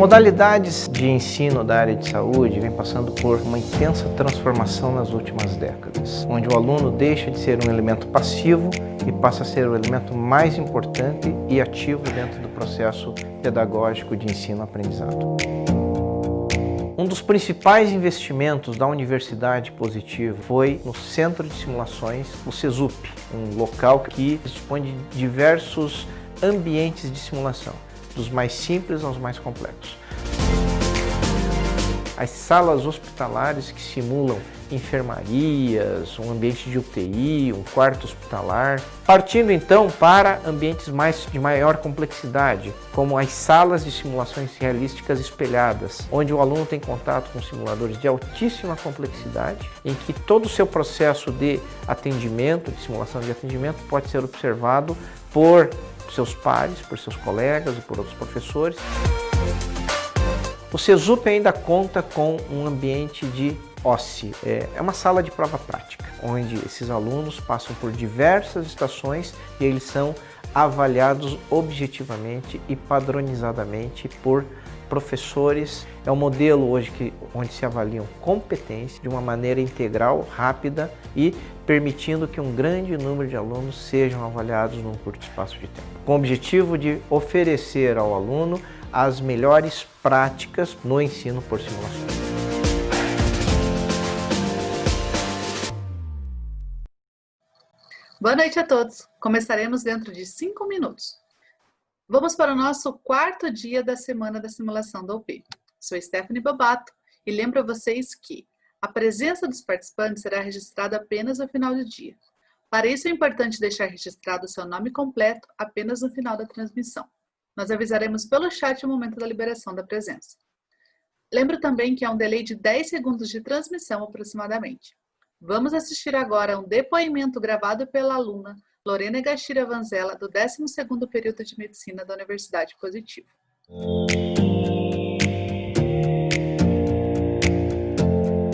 modalidades de ensino da área de saúde vêm passando por uma intensa transformação nas últimas décadas, onde o aluno deixa de ser um elemento passivo e passa a ser o elemento mais importante e ativo dentro do processo pedagógico de ensino-aprendizado. Um dos principais investimentos da Universidade Positivo foi no Centro de Simulações, o CESUP, um local que dispõe de diversos ambientes de simulação, dos mais simples aos mais complexos. As salas hospitalares que simulam enfermarias, um ambiente de UTI, um quarto hospitalar, partindo então para ambientes de maior complexidade, como as salas de simulações realísticas espelhadas, onde o aluno tem contato com simuladores de altíssima complexidade, em que todo o seu processo de atendimento, de simulação de atendimento, pode ser observado por seus pares, por seus colegas e por outros professores. O CESUP ainda conta com um ambiente de OSCE, é uma sala de prova prática, onde esses alunos passam por diversas estações e eles são avaliados objetivamente e padronizadamente por professores. É um modelo hoje onde se avaliam competências de uma maneira integral, rápida e permitindo que um grande número de alunos sejam avaliados num curto espaço de tempo, com o objetivo de oferecer ao aluno as melhores práticas no ensino por simulação. Boa noite a todos. Começaremos dentro de 5 minutos. Vamos para o nosso quarto dia da Semana da Simulação da UP. Sou Stephanie Bobato e lembro a vocês que a presença dos participantes será registrada apenas no final do dia. Para isso é importante deixar registrado o seu nome completo apenas no final da transmissão. Nós avisaremos pelo chat o momento da liberação da presença. Lembro também que há um delay de 10 segundos de transmissão aproximadamente. Vamos assistir agora a um depoimento gravado pela aluna Lorena Gashira Vanzella, do 12º período de Medicina da Universidade Positivo.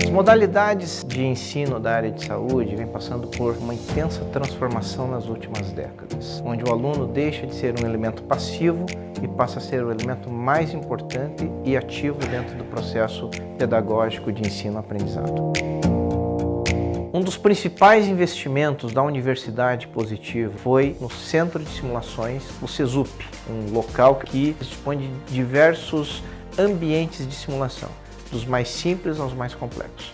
As modalidades de ensino da área de saúde vêm passando por uma intensa transformação nas últimas décadas, onde o aluno deixa de ser um elemento passivo e passa a ser o elemento mais importante e ativo dentro do processo pedagógico de ensino-aprendizado. Um dos principais investimentos da Universidade Positivo foi no Centro de Simulações, o CESUP, um local que dispõe de diversos ambientes de simulação, dos mais simples aos mais complexos.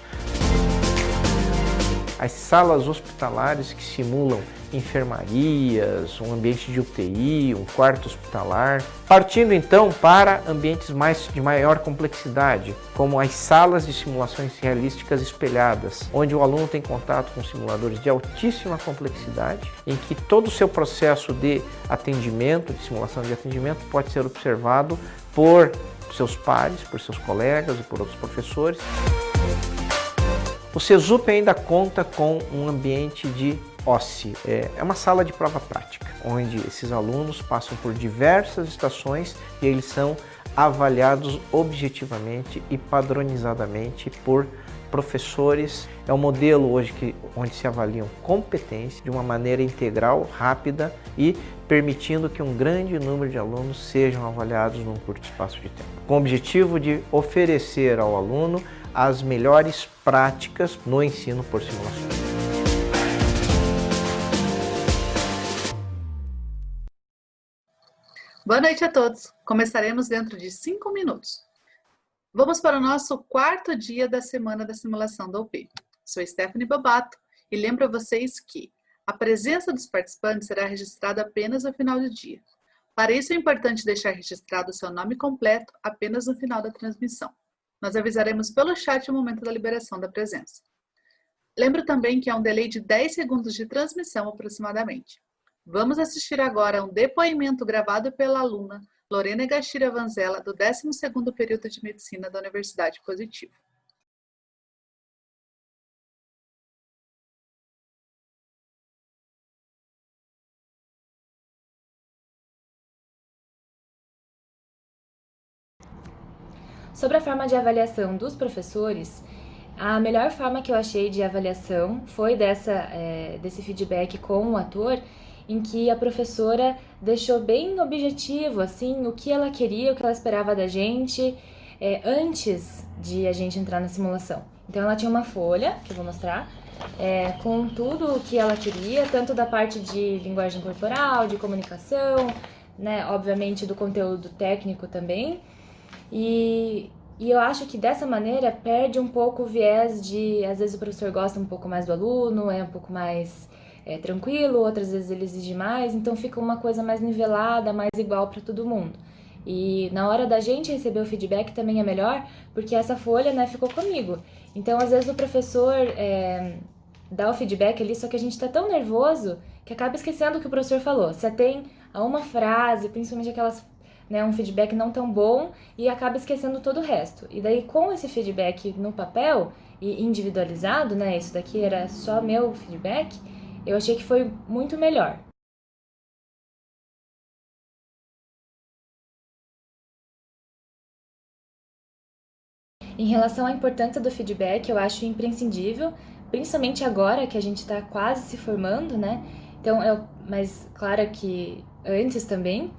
As salas hospitalares que simulam enfermarias, um ambiente de UTI, um quarto hospitalar, partindo então para ambientes de maior complexidade, como as salas de simulações realísticas espelhadas, onde o aluno tem contato com simuladores de altíssima complexidade, em que todo o seu processo de atendimento, de simulação de atendimento, pode ser observado por seus pares, por seus colegas e por outros professores. O CESUP ainda conta com um ambiente de OSCE, é uma sala de prova prática, onde esses alunos passam por diversas estações e eles são avaliados objetivamente e padronizadamente por professores. É um modelo hoje onde se avaliam competências de uma maneira integral, rápida e permitindo que um grande número de alunos sejam avaliados num curto espaço de tempo, com o objetivo de oferecer ao aluno as melhores práticas no ensino por simulação. Boa noite a todos. Começaremos dentro de 5 minutos. Vamos para o nosso quarto dia da Semana da Simulação da UP. Sou Stephanie Bobato e lembro a vocês que a presença dos participantes será registrada apenas no final do dia. Para isso é importante deixar registrado o seu nome completo apenas no final da transmissão. Nós avisaremos pelo chat o momento da liberação da presença. Lembro também que há um delay de 10 segundos de transmissão aproximadamente. Vamos assistir agora a um depoimento gravado pela aluna Lorena Gashira Vanzella, do 12º período de Medicina da Universidade Positivo. Sobre a forma de avaliação dos professores, a melhor forma que eu achei de avaliação foi desse feedback com o ator, em que a professora deixou bem objetivo, assim, o que ela queria, o que ela esperava da gente, antes de a gente entrar na simulação. Então ela tinha uma folha, que eu vou mostrar, com tudo o que ela queria, tanto da parte de linguagem corporal, de comunicação, né, obviamente do conteúdo técnico também. E eu acho que dessa maneira perde um pouco o viés de, às vezes o professor gosta um pouco mais do aluno, é um pouco mais tranquilo, outras vezes ele exige mais, então fica uma coisa mais nivelada, mais igual para todo mundo. E na hora da gente receber o feedback também é melhor, porque essa folha, né, ficou comigo. Então, às vezes o professor dá o feedback ali, só que a gente tá tão nervoso que acaba esquecendo o que o professor falou. Você tem a uma frase, principalmente aquelas, né, um feedback não tão bom, e acaba esquecendo todo o resto. E daí, com esse feedback no papel e individualizado, né, isso daqui era só meu feedback, eu achei que foi muito melhor. Em relação à importância do feedback, eu acho imprescindível, principalmente agora que a gente está quase se formando, né? Então, mas claro que antes também,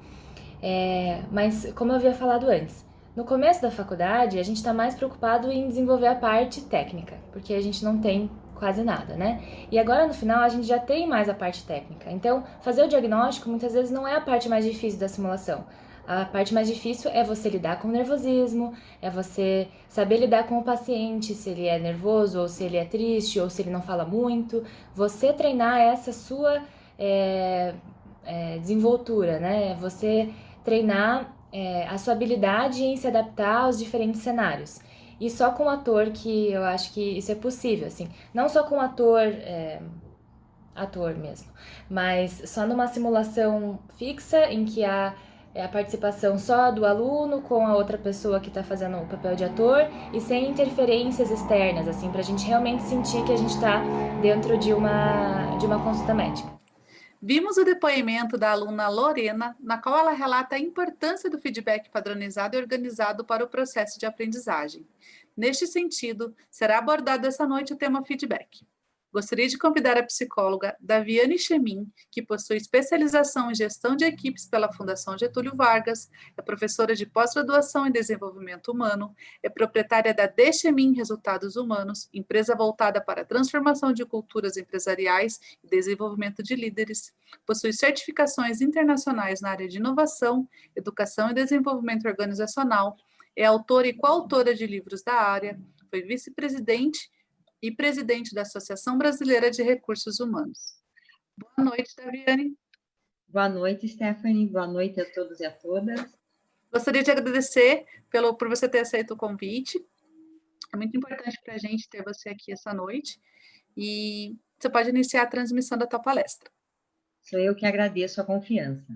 mas como eu havia falado antes, no começo da faculdade a gente está mais preocupado em desenvolver a parte técnica, porque a gente não tem quase nada, né? E agora no final a gente já tem mais a parte técnica. Então, fazer o diagnóstico muitas vezes não é a parte mais difícil da simulação. A parte mais difícil é você lidar com o nervosismo, é você saber lidar com o paciente, se ele é nervoso, ou se ele é triste, ou se ele não fala muito. Você treinar essa sua desenvoltura, né? Você treinar a sua habilidade em se adaptar aos diferentes cenários. E só com o ator que eu acho que isso é possível, assim. Não só com o ator mesmo, mas só numa simulação fixa em que há a participação só do aluno com a outra pessoa que está fazendo o papel de ator e sem interferências externas, assim, para a gente realmente sentir que a gente está dentro de uma consulta médica. Vimos o depoimento da aluna Lorena, na qual ela relata a importância do feedback padronizado e organizado para o processo de aprendizagem. Neste sentido, será abordado essa noite o tema feedback. Gostaria de convidar a psicóloga Daviane Chemin, que possui especialização em gestão de equipes pela Fundação Getúlio Vargas, é professora de pós-graduação em desenvolvimento humano, é proprietária da D. Chemin Resultados Humanos, empresa voltada para a transformação de culturas empresariais e desenvolvimento de líderes, possui certificações internacionais na área de inovação, educação e desenvolvimento organizacional, é autora e coautora de livros da área, foi vice-presidente e presidente da Associação Brasileira de Recursos Humanos. Boa noite, Daviane. Boa noite, Stephanie. Boa noite a todos e a todas. Gostaria de agradecer por você ter aceito o convite. É muito importante para a gente ter você aqui essa noite. E você pode iniciar a transmissão da tua palestra. Sou eu que agradeço a confiança.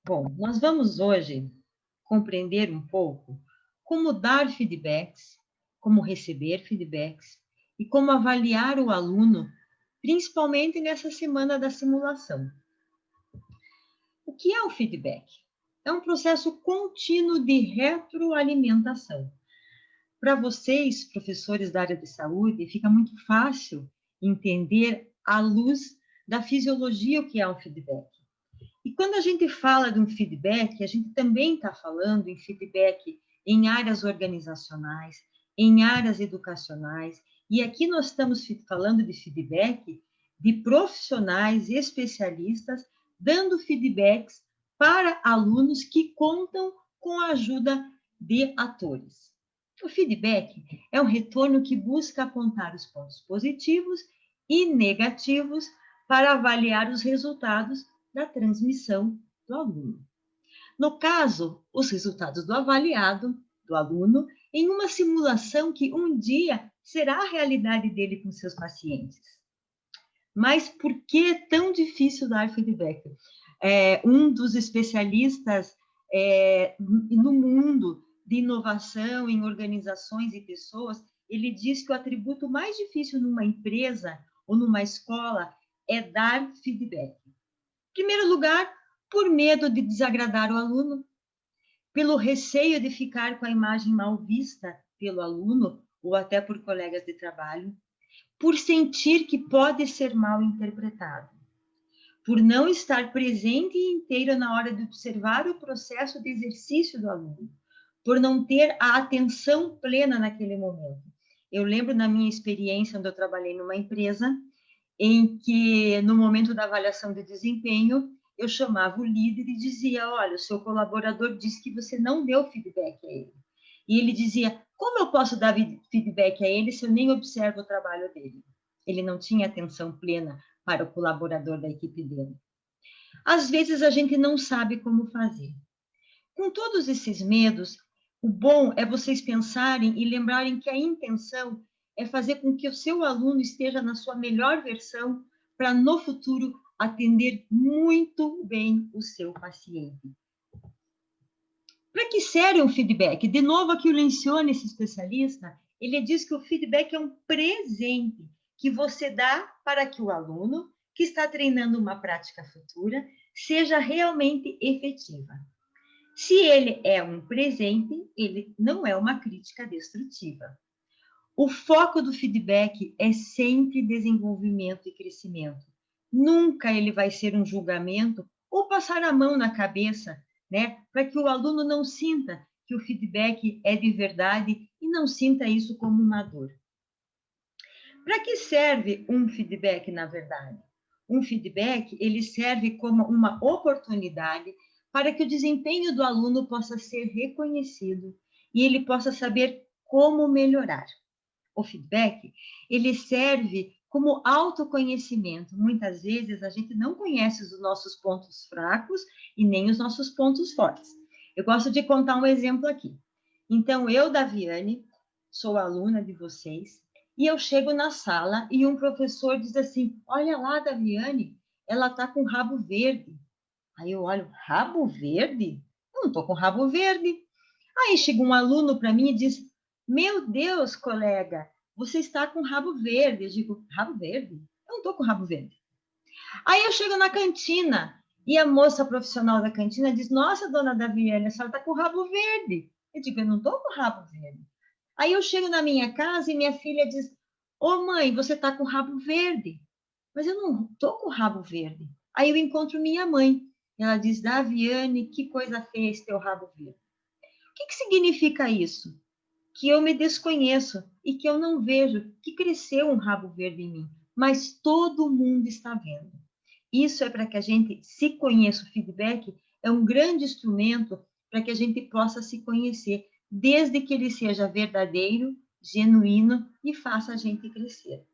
Bom, nós vamos hoje compreender um pouco como dar feedbacks, como receber feedbacks e como avaliar o aluno, principalmente nessa semana da simulação. O que é o feedback? É um processo contínuo de retroalimentação. Para vocês, professores da área de saúde, fica muito fácil entender à luz da fisiologia o que é um feedback. E quando a gente fala de um feedback, a gente também está falando em feedback em áreas organizacionais, em áreas educacionais, e aqui nós estamos falando de feedback de profissionais especialistas dando feedbacks para alunos que contam com a ajuda de atores. O feedback é um retorno que busca apontar os pontos positivos e negativos para avaliar os resultados da transmissão do aluno. No caso, os resultados do avaliado, do aluno, em uma simulação que um dia será a realidade dele com seus pacientes. Mas por que é tão difícil dar feedback? Um dos especialistas no mundo de inovação em organizações e pessoas, ele diz que o atributo mais difícil numa empresa ou numa escola é dar feedback. Em primeiro lugar, por medo de desagradar o aluno, pelo receio de ficar com a imagem mal vista pelo aluno ou até por colegas de trabalho, por sentir que pode ser mal interpretado. por não estar presente e inteiro na hora de observar o processo de exercício do aluno, por não ter a atenção plena naquele momento. Eu lembro na minha experiência, onde eu trabalhei numa empresa, em que, no momento da avaliação de desempenho, eu chamava o líder e dizia, olha, o seu colaborador disse que você não deu feedback a ele. E ele dizia, como eu posso dar feedback a ele se eu nem observo o trabalho dele? Ele não tinha atenção plena para o colaborador da equipe dele. Às vezes, a gente não sabe como fazer. Com todos esses medos, o bom é vocês pensarem e lembrarem que a intenção é fazer com que o seu aluno esteja na sua melhor versão para, no futuro, atender muito bem o seu paciente. Para que serve um feedback? De novo, aqui o Lencioni, esse especialista, ele diz que o feedback é um presente que você dá para que o aluno, que está treinando uma prática futura, seja realmente efetiva. Se ele é um presente, ele não é uma crítica destrutiva. O foco do feedback é sempre desenvolvimento e crescimento. Nunca ele vai ser um julgamento ou passar a mão na cabeça, né, para que o aluno não sinta que o feedback é de verdade e não sinta isso como uma dor. Para que serve um feedback, na verdade? Um feedback, ele serve como uma oportunidade para que o desempenho do aluno possa ser reconhecido e ele possa saber como melhorar. O feedback, ele serve como autoconhecimento. Muitas vezes a gente não conhece os nossos pontos fracos e nem os nossos pontos fortes. Eu gosto de contar um exemplo aqui. Então, eu, Daviane, sou aluna de vocês, e eu chego na sala e um professor diz assim, olha lá, Daviane, ela está com rabo verde. Aí eu olho, rabo verde? Eu não estou com rabo verde. Aí chega um aluno para mim e diz, meu Deus, colega, você está com rabo verde. Eu digo, rabo verde? Eu não estou com rabo verde. Aí eu chego na cantina e a moça profissional da cantina diz, nossa, dona Daviane, a senhora está com rabo verde. Eu digo, eu não estou com rabo verde. Aí eu chego na minha casa e minha filha diz, ô mãe, você está com rabo verde. Mas eu não estou com rabo verde. Aí eu encontro minha mãe. Ela diz, Daviane, que coisa feia esse teu rabo verde. O que significa isso? Que eu me desconheço e que eu não vejo que cresceu um rabo verde em mim, mas todo mundo está vendo. Isso é para que a gente se conheça. O feedback é um grande instrumento para que a gente possa se conhecer, desde que ele seja verdadeiro, genuíno e faça a gente crescer.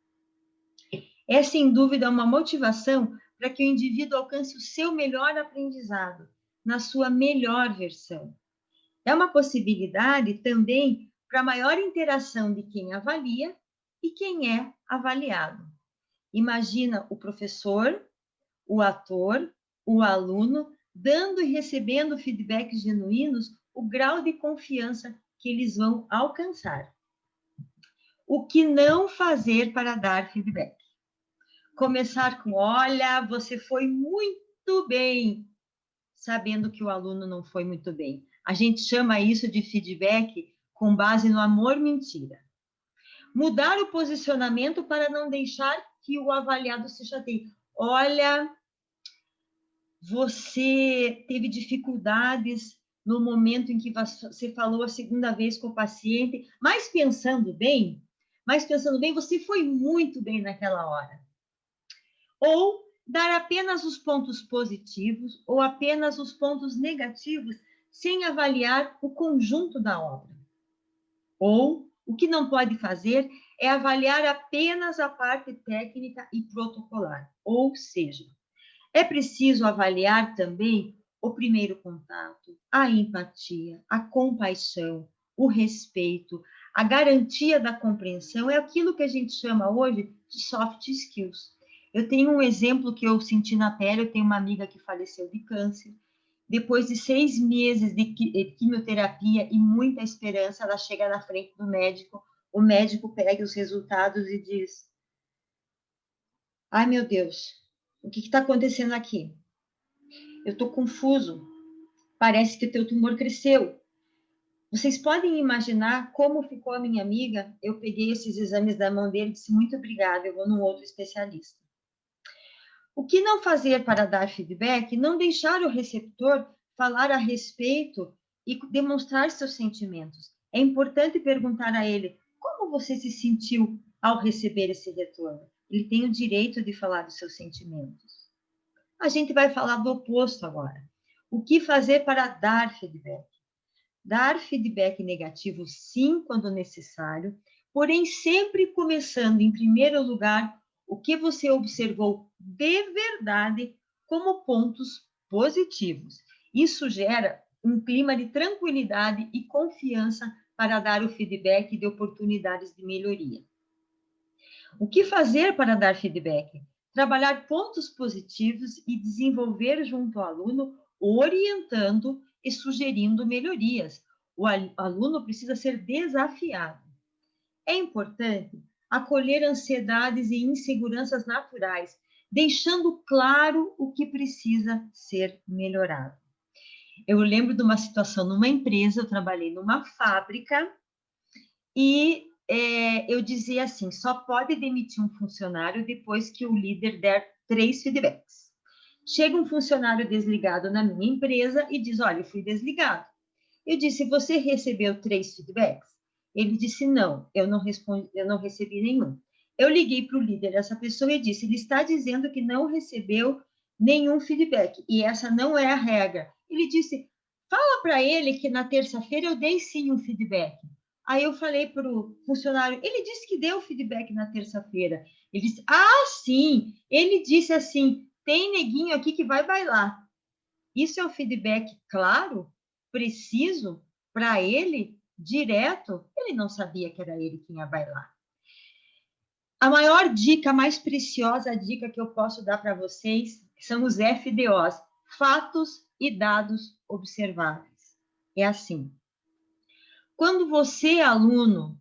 É, sem dúvida, uma motivação para que o indivíduo alcance o seu melhor aprendizado, na sua melhor versão. É uma possibilidade também para maior interação de quem avalia e quem é avaliado. Imagina o professor, o ator, o aluno, dando e recebendo feedbacks genuínos, o grau de confiança que eles vão alcançar. O que não fazer para dar feedback? Começar com, olha, você foi muito bem, sabendo que o aluno não foi muito bem. A gente chama isso de feedback com base no amor-mentira. Mudar o posicionamento para não deixar que o avaliado se chateie. Olha, você teve dificuldades no momento em que você falou a segunda vez com o paciente, mas pensando bem, você foi muito bem naquela hora. Ou dar apenas os pontos positivos ou apenas os pontos negativos, sem avaliar o conjunto da obra. Ou, o que não pode fazer é avaliar apenas a parte técnica e protocolar. Ou seja, é preciso avaliar também o primeiro contato, a empatia, a compaixão, o respeito, a garantia da compreensão. É aquilo que a gente chama hoje de soft skills. Eu tenho um exemplo que eu senti na pele. Eu tenho uma amiga que faleceu de câncer. Depois de 6 meses de quimioterapia e muita esperança, ela chega na frente do médico, o médico pega os resultados e diz, ai meu Deus, o que está acontecendo aqui? Eu estou confuso, parece que o teu tumor cresceu. Vocês podem imaginar como ficou a minha amiga? Eu peguei esses exames da mão dele e disse, muito obrigada, eu vou num outro especialista. O que não fazer para dar feedback? Não deixar o receptor falar a respeito e demonstrar seus sentimentos. É importante perguntar a ele como você se sentiu ao receber esse retorno. Ele tem o direito de falar dos seus sentimentos. A gente vai falar do oposto agora. O que fazer para dar feedback? Dar feedback negativo, sim, quando necessário, porém sempre começando, em primeiro lugar, o que você observou de verdade como pontos positivos. Isso gera um clima de tranquilidade e confiança para dar o feedback de oportunidades de melhoria. O que fazer para dar feedback? Trabalhar pontos positivos e desenvolver junto ao aluno, orientando e sugerindo melhorias. O aluno precisa ser desafiado. É importante acolher ansiedades e inseguranças naturais, deixando claro o que precisa ser melhorado. Eu lembro de uma situação numa empresa, eu trabalhei numa fábrica e eu dizia assim, só pode demitir um funcionário depois que o líder der 3 feedbacks. Chega um funcionário desligado na minha empresa e diz, olha, eu fui desligado. Eu disse, você recebeu 3 feedbacks? Ele disse, não, eu não recebi nenhum. Eu liguei para o líder dessa pessoa e disse, ele está dizendo que não recebeu nenhum feedback, e essa não é a regra. Ele disse, fala para ele que na terça-feira eu dei sim um feedback. Aí eu falei para o funcionário, ele disse que deu feedback na terça-feira. Ele disse, sim, ele disse assim, tem neguinho aqui que vai bailar. Isso é um feedback claro, preciso, para ele, direto? Ele não sabia que era ele quem ia bailar. A maior dica, a mais preciosa dica que eu posso dar para vocês são os FDOs, fatos e dados observáveis. É assim, quando você, aluno,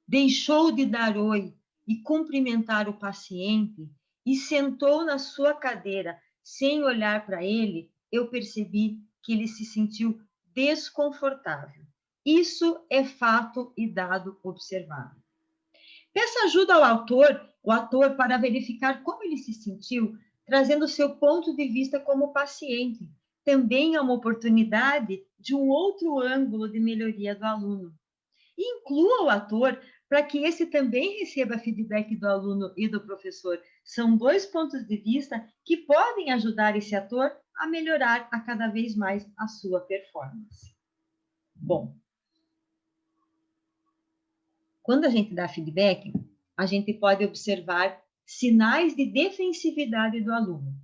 deixou de dar oi e cumprimentar o paciente e sentou na sua cadeira sem olhar para ele, eu percebi que ele se sentiu desconfortável. Isso é fato e dado observável. Peça ajuda ao ator para verificar como ele se sentiu, trazendo seu ponto de vista como paciente. Também é uma oportunidade de um outro ângulo de melhoria do aluno. E inclua o ator para que esse também receba feedback do aluno e do professor. São 2 pontos de vista que podem ajudar esse ator a melhorar a cada vez mais a sua performance. Bom, quando a gente dá feedback, a gente pode observar sinais de defensividade do aluno.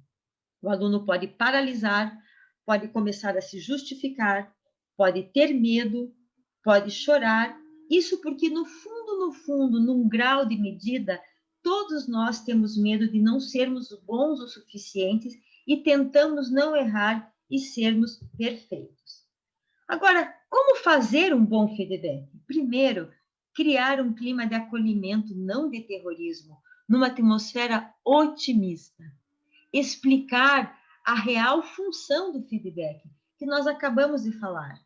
O aluno pode paralisar, pode começar a se justificar, pode ter medo, pode chorar. Isso porque, no fundo, num grau de medida, todos nós temos medo de não sermos bons o suficientes e tentamos não errar e sermos perfeitos. Agora, como fazer um bom feedback? Primeiro, criar um clima de acolhimento, não de terrorismo, numa atmosfera otimista. Explicar a real função do feedback, que nós acabamos de falar.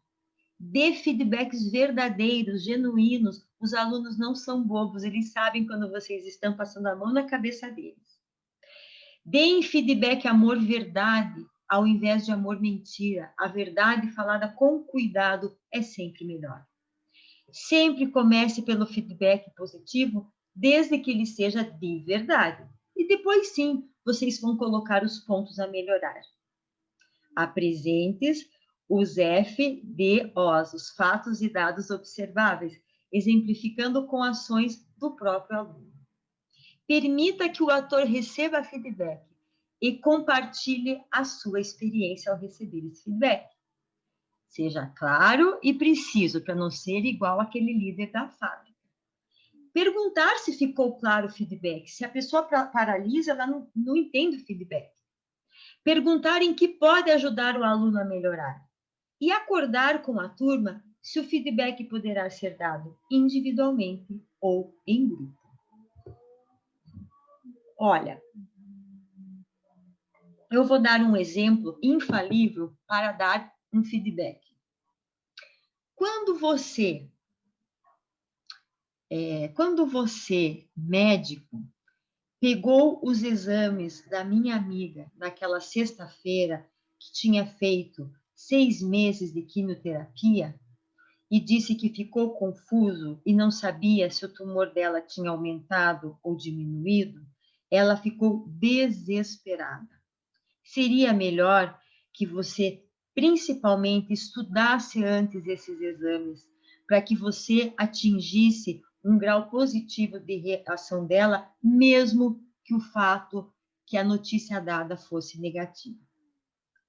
Dê feedbacks verdadeiros, genuínos. Os alunos não são bobos, eles sabem quando vocês estão passando a mão na cabeça deles. Deem feedback amor verdade, ao invés de amor mentira. A verdade falada com cuidado é sempre melhor. Sempre comece pelo feedback positivo, desde que ele seja de verdade. E depois, sim, vocês vão colocar os pontos a melhorar. Apresente os FDOs, os fatos e dados observáveis, exemplificando com ações do próprio aluno. Permita que o ator receba feedback e compartilhe a sua experiência ao receber esse feedback. Seja claro e preciso, para não ser igual àquele líder da fábrica. Perguntar se ficou claro o feedback. Se a pessoa paralisa, ela não entende o feedback. Perguntar em que pode ajudar o aluno a melhorar. E acordar com a turma se o feedback poderá ser dado individualmente ou em grupo. Olha, eu vou dar um exemplo infalível para dar um feedback. Quando você, médico, pegou os exames da minha amiga naquela sexta-feira, que tinha feito 6 meses de quimioterapia, e disse que ficou confuso e não sabia se o tumor dela tinha aumentado ou diminuído, ela ficou desesperada. Seria melhor que você, principalmente, estudasse antes esses exames, para que você atingisse um grau positivo de reação dela, mesmo que o fato que a notícia dada fosse negativa.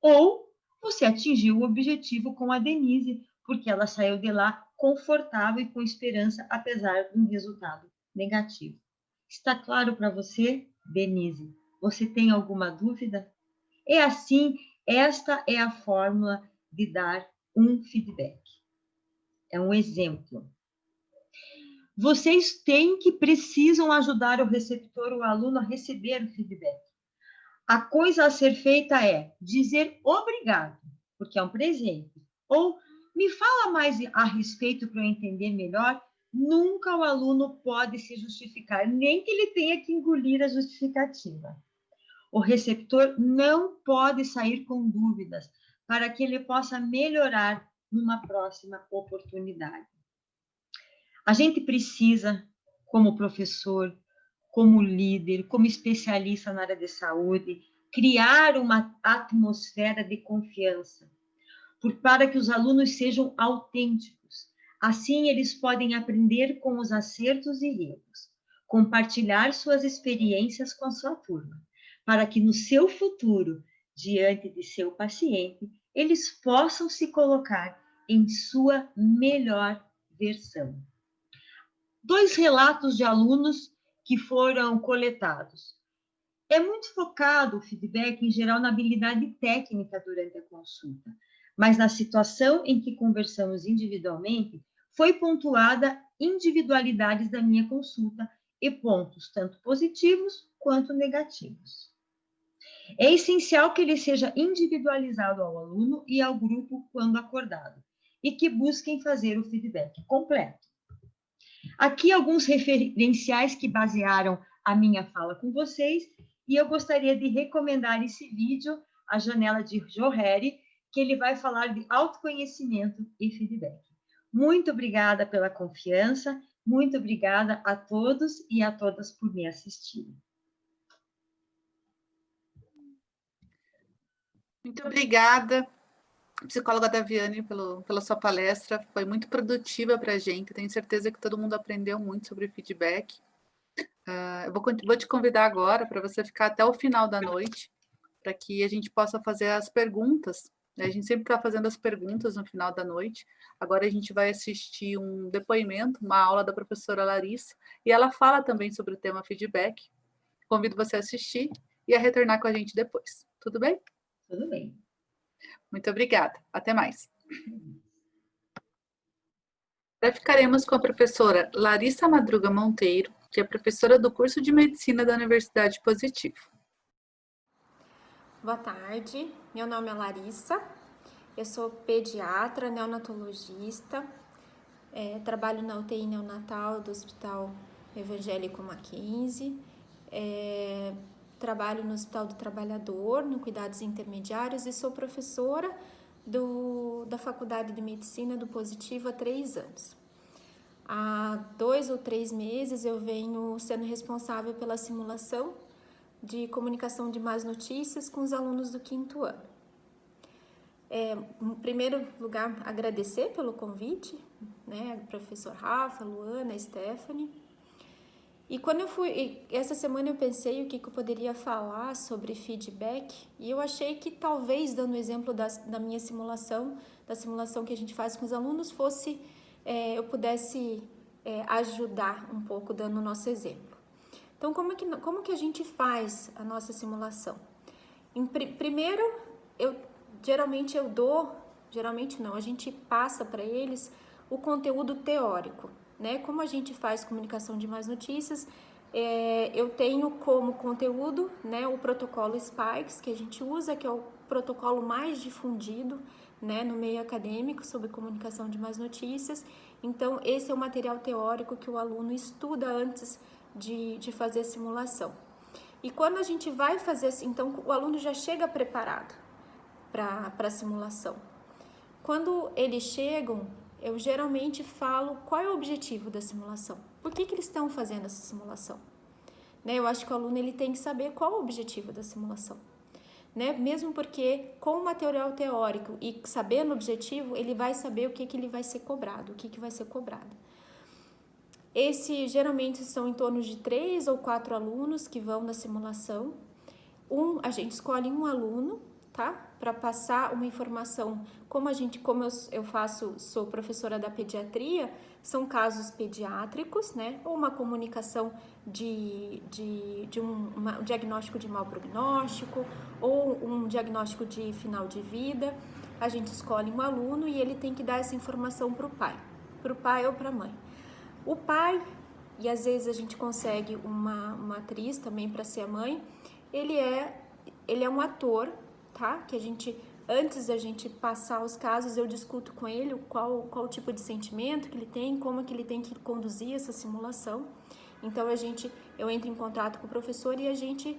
Ou você atingiu o objetivo com a Denise, porque ela saiu de lá confortável e com esperança, apesar de um resultado negativo. Está claro para você, Denise? Você tem alguma dúvida? É assim, esta é a fórmula de dar um feedback. É um exemplo. Vocês precisam ajudar o receptor, o aluno, a receber o feedback. A coisa a ser feita é dizer obrigado, porque é um presente. Ou me fala mais a respeito para eu entender melhor. Nunca o aluno pode se justificar, nem que ele tenha que engolir a justificativa. O receptor não pode sair com dúvidas para que ele possa melhorar numa próxima oportunidade. A gente precisa, como professor, como líder, como especialista na área de saúde, criar uma atmosfera de confiança, para que os alunos sejam autênticos. Assim, eles podem aprender com os acertos e erros, compartilhar suas experiências com a sua turma, para que no seu futuro, diante de seu paciente, eles possam se colocar em sua melhor versão. 2 relatos de alunos que foram coletados. É muito focado o feedback, em geral, na habilidade técnica durante a consulta, mas na situação em que conversamos individualmente, foi pontuada individualidades da minha consulta e pontos tanto positivos quanto negativos. É essencial que ele seja individualizado ao aluno e ao grupo quando acordado, e que busquem fazer o feedback completo. Aqui alguns referenciais que basearam a minha fala com vocês, e eu gostaria de recomendar esse vídeo, A Janela de Johari, que ele vai falar de autoconhecimento e feedback. Muito obrigada pela confiança, muito obrigada a todos e a todas por me assistirem. Muito obrigada, psicóloga Daviane, pela sua palestra. Foi muito produtiva para a gente. Tenho certeza que todo mundo aprendeu muito sobre feedback. Eu vou te convidar agora para você ficar até o final da noite, para que a gente possa fazer as perguntas. A gente sempre está fazendo as perguntas no final da noite. Agora a gente vai assistir um depoimento, uma aula da professora Larissa, e ela fala também sobre o tema feedback. Convido você a assistir e a retornar com a gente depois. Tudo bem? Tudo bem. Muito obrigada. Até mais. Agora ficaremos com a professora Larissa Madruga Monteiro, que é professora do curso de Medicina da Universidade Positivo. Boa tarde, meu nome é Larissa, eu sou pediatra, neonatologista, trabalho na UTI neonatal do Hospital Evangélico Mackenzie, trabalho no Hospital do Trabalhador, no Cuidados Intermediários, e sou professora da Faculdade de Medicina do Positivo há 3 anos. Há 2 ou 3 meses eu venho sendo responsável pela simulação de comunicação de más notícias com os alunos do 5º ano. Em primeiro lugar, agradecer pelo convite, né, professor Rafa, Luana, Stephanie. E quando essa semana eu pensei o que eu poderia falar sobre feedback, e eu achei que talvez, dando o exemplo da minha simulação, da simulação que a gente faz com os alunos, eu pudesse ajudar um pouco dando o nosso exemplo. Então, como que a gente faz a nossa simulação? Primeiro, a gente passa para eles o conteúdo teórico, né? Como a gente faz comunicação de más notícias, eu tenho como conteúdo, né, o protocolo SPIKES, que a gente usa, que é o protocolo mais difundido, né, no meio acadêmico sobre comunicação de más notícias. Então, esse é o material teórico que o aluno estuda antes de fazer a simulação. E quando a gente vai fazer assim, então o aluno já chega preparado para a simulação. Quando eles chegam, eu geralmente falo qual é o objetivo da simulação. Por que eles estão fazendo essa simulação? Né? Eu acho que o aluno ele tem que saber qual é o objetivo da simulação. Né? Mesmo porque com o material teórico e sabendo o objetivo, ele vai saber o que ele vai ser cobrado, o que vai ser cobrado. Esse geralmente são em torno de 3 ou 4 alunos que vão na simulação. A gente escolhe um aluno, tá? Para passar uma informação. Como eu sou professora da pediatria, são casos pediátricos, né? Ou uma comunicação de um diagnóstico de mau prognóstico, ou um diagnóstico de final de vida. A gente escolhe um aluno e ele tem que dar essa informação para o pai ou para a mãe. O pai, e às vezes a gente consegue uma atriz também para ser a mãe, ele é um ator, tá? Que antes da gente passar os casos, eu discuto com ele qual o tipo de sentimento que ele tem, como que ele tem que conduzir essa simulação. Então eu entro em contato com o professor e a gente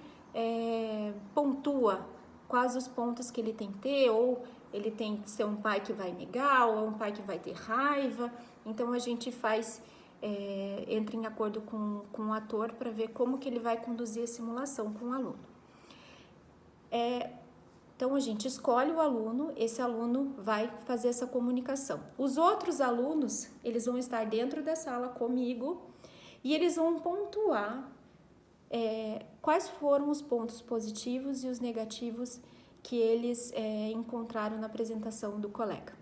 pontua quais os pontos que ele tem que ter, ou ele tem que ser um pai que vai negar, ou um pai que vai ter raiva. Então a gente entra em acordo com o ator para ver como que ele vai conduzir a simulação com o aluno. Então a gente escolhe o aluno, esse aluno vai fazer essa comunicação. Os outros alunos, eles vão estar dentro da sala comigo e eles vão pontuar quais foram os pontos positivos e os negativos que eles encontraram na apresentação do colega.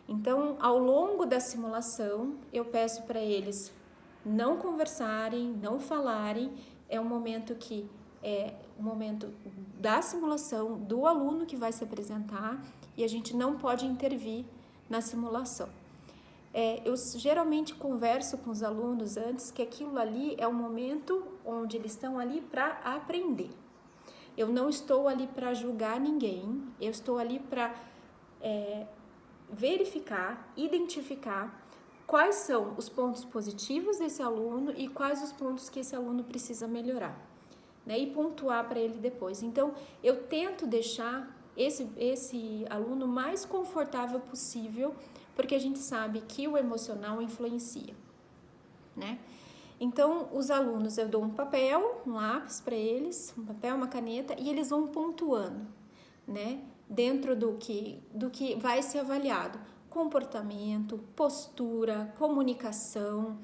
Então, ao longo da simulação, eu peço para eles não conversarem, não falarem. É um momento o momento da simulação do aluno que vai se apresentar e a gente não pode intervir na simulação. Eu geralmente converso com os alunos antes que aquilo ali é um momento onde eles estão ali para aprender. Eu não estou ali para julgar ninguém, eu estou ali para verificar, identificar quais são os pontos positivos desse aluno e quais os pontos que esse aluno precisa melhorar, né? E pontuar para ele depois. Então, eu tento deixar esse aluno mais confortável possível, porque a gente sabe que o emocional influencia, né? Então, os alunos, eu dou um papel, um lápis para eles, um papel, uma caneta, e eles vão pontuando, né? Dentro do que vai ser avaliado, comportamento, postura, comunicação,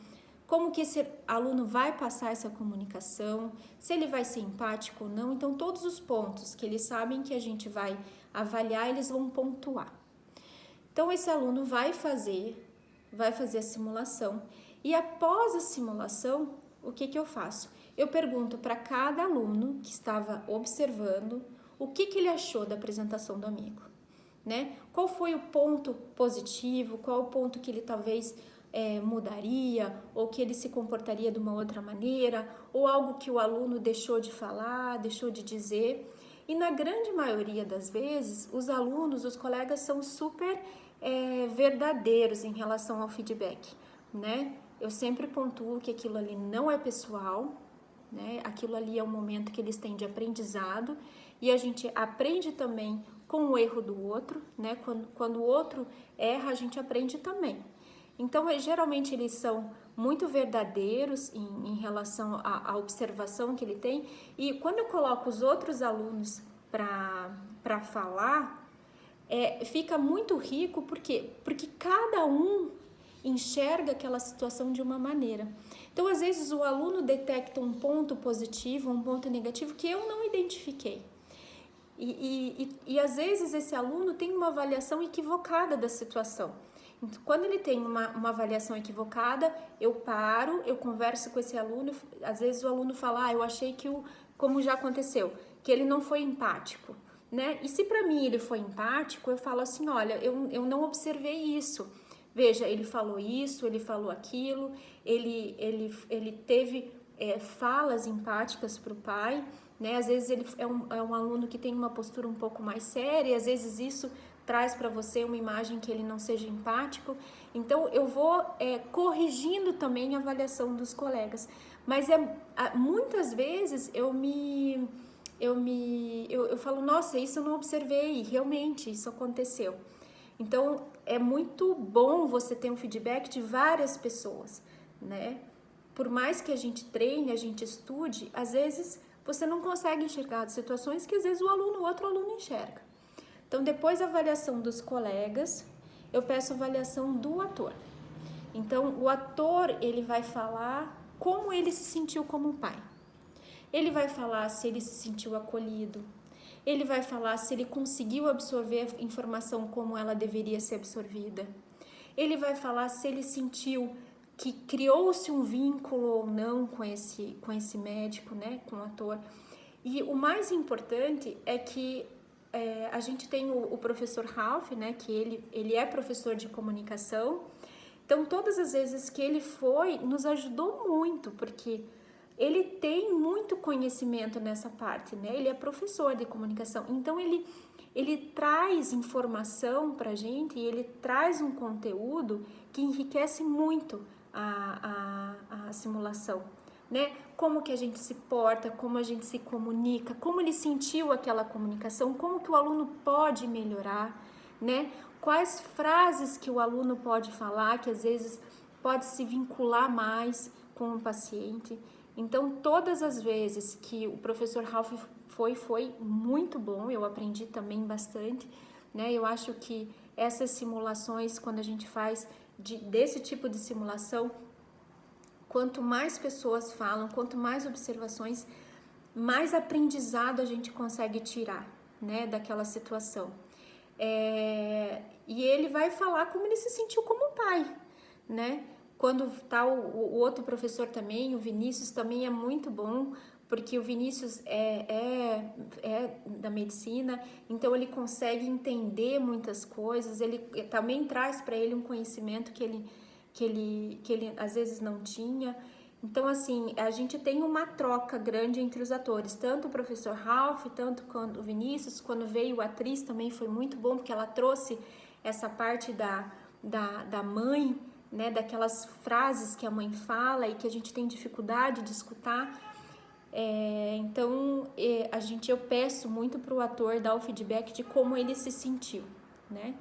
como que esse aluno vai passar essa comunicação, se ele vai ser empático ou não. Então, todos os pontos que eles sabem que a gente vai avaliar, eles vão pontuar. Então, esse aluno vai fazer a simulação e após a simulação, o que eu faço? Eu pergunto para cada aluno que estava observando o que ele achou da apresentação do amigo, né? Qual foi o ponto positivo, qual o ponto que ele talvez mudaria, ou que ele se comportaria de uma outra maneira, ou algo que o aluno deixou de falar, deixou de dizer. E na grande maioria das vezes, os alunos, os colegas são super verdadeiros em relação ao feedback, né? Eu sempre pontuo que aquilo ali não é pessoal, né? Aquilo ali é um momento que eles têm de aprendizado e a gente aprende também com o erro do outro, né? Quando o outro erra, a gente aprende também. Então, geralmente eles são muito verdadeiros em relação à observação que ele tem, e quando eu coloco os outros alunos para falar, fica muito rico, porque cada um enxerga aquela situação de uma maneira. Então, às vezes, o aluno detecta um ponto positivo, um ponto negativo que eu não identifiquei. E às vezes, esse aluno tem uma avaliação equivocada da situação. Então, quando ele tem uma avaliação equivocada, eu paro, eu converso com esse aluno. Às vezes, o aluno fala, eu achei que, como já aconteceu, que ele não foi empático, né? E se para mim ele foi empático, eu falo assim, olha, eu não observei isso. Veja, ele falou isso, ele falou aquilo, ele teve falas empáticas para o pai, né? Às vezes ele é um aluno que tem uma postura um pouco mais séria, às vezes isso traz para você uma imagem que ele não seja empático. Então, eu vou corrigindo também a avaliação dos colegas. Mas muitas vezes eu falo, nossa, isso eu não observei, realmente isso aconteceu. Então, é muito bom você ter um feedback de várias pessoas, né? Por mais que a gente treine, a gente estude, às vezes você não consegue enxergar situações que às vezes o outro aluno enxerga. Então, depois da avaliação dos colegas, eu peço a avaliação do ator. Então, o ator, ele vai falar como ele se sentiu como pai. Ele vai falar se ele se sentiu acolhido. Ele vai falar se ele conseguiu absorver a informação como ela deveria ser absorvida. Ele vai falar se ele sentiu que criou-se um vínculo ou não com esse médico, né, com o ator. E o mais importante é que a gente tem o professor Ralph, né, que ele é professor de comunicação. Então, todas as vezes que ele foi, nos ajudou muito, porque ele tem muito conhecimento nessa parte, né? Ele é professor de comunicação. Então, ele traz informação para a gente e ele traz um conteúdo que enriquece muito a simulação, né? Como que a gente se porta, como a gente se comunica, como ele sentiu aquela comunicação, como que o aluno pode melhorar, né? Quais frases que o aluno pode falar, que às vezes pode se vincular mais com o paciente. Então, todas as vezes que o professor Ralph foi muito bom, eu aprendi também bastante, né? Eu acho que essas simulações, quando a gente faz desse tipo de simulação, quanto mais pessoas falam, quanto mais observações, mais aprendizado a gente consegue tirar, né, daquela situação. E ele vai falar como ele se sentiu como pai, né? Quando tá o outro professor também, o Vinícius, também é muito bom, porque o Vinícius é da medicina, então ele consegue entender muitas coisas, ele também traz para ele um conhecimento que ele às vezes não tinha. Então, assim, a gente tem uma troca grande entre os atores, tanto o professor Ralph, tanto quanto o Vinícius. Quando veio a atriz também foi muito bom, porque ela trouxe essa parte da mãe, né, daquelas frases que a mãe fala e que a gente tem dificuldade de escutar. Então, eu peço muito para o ator dar o feedback de como ele se sentiu, né?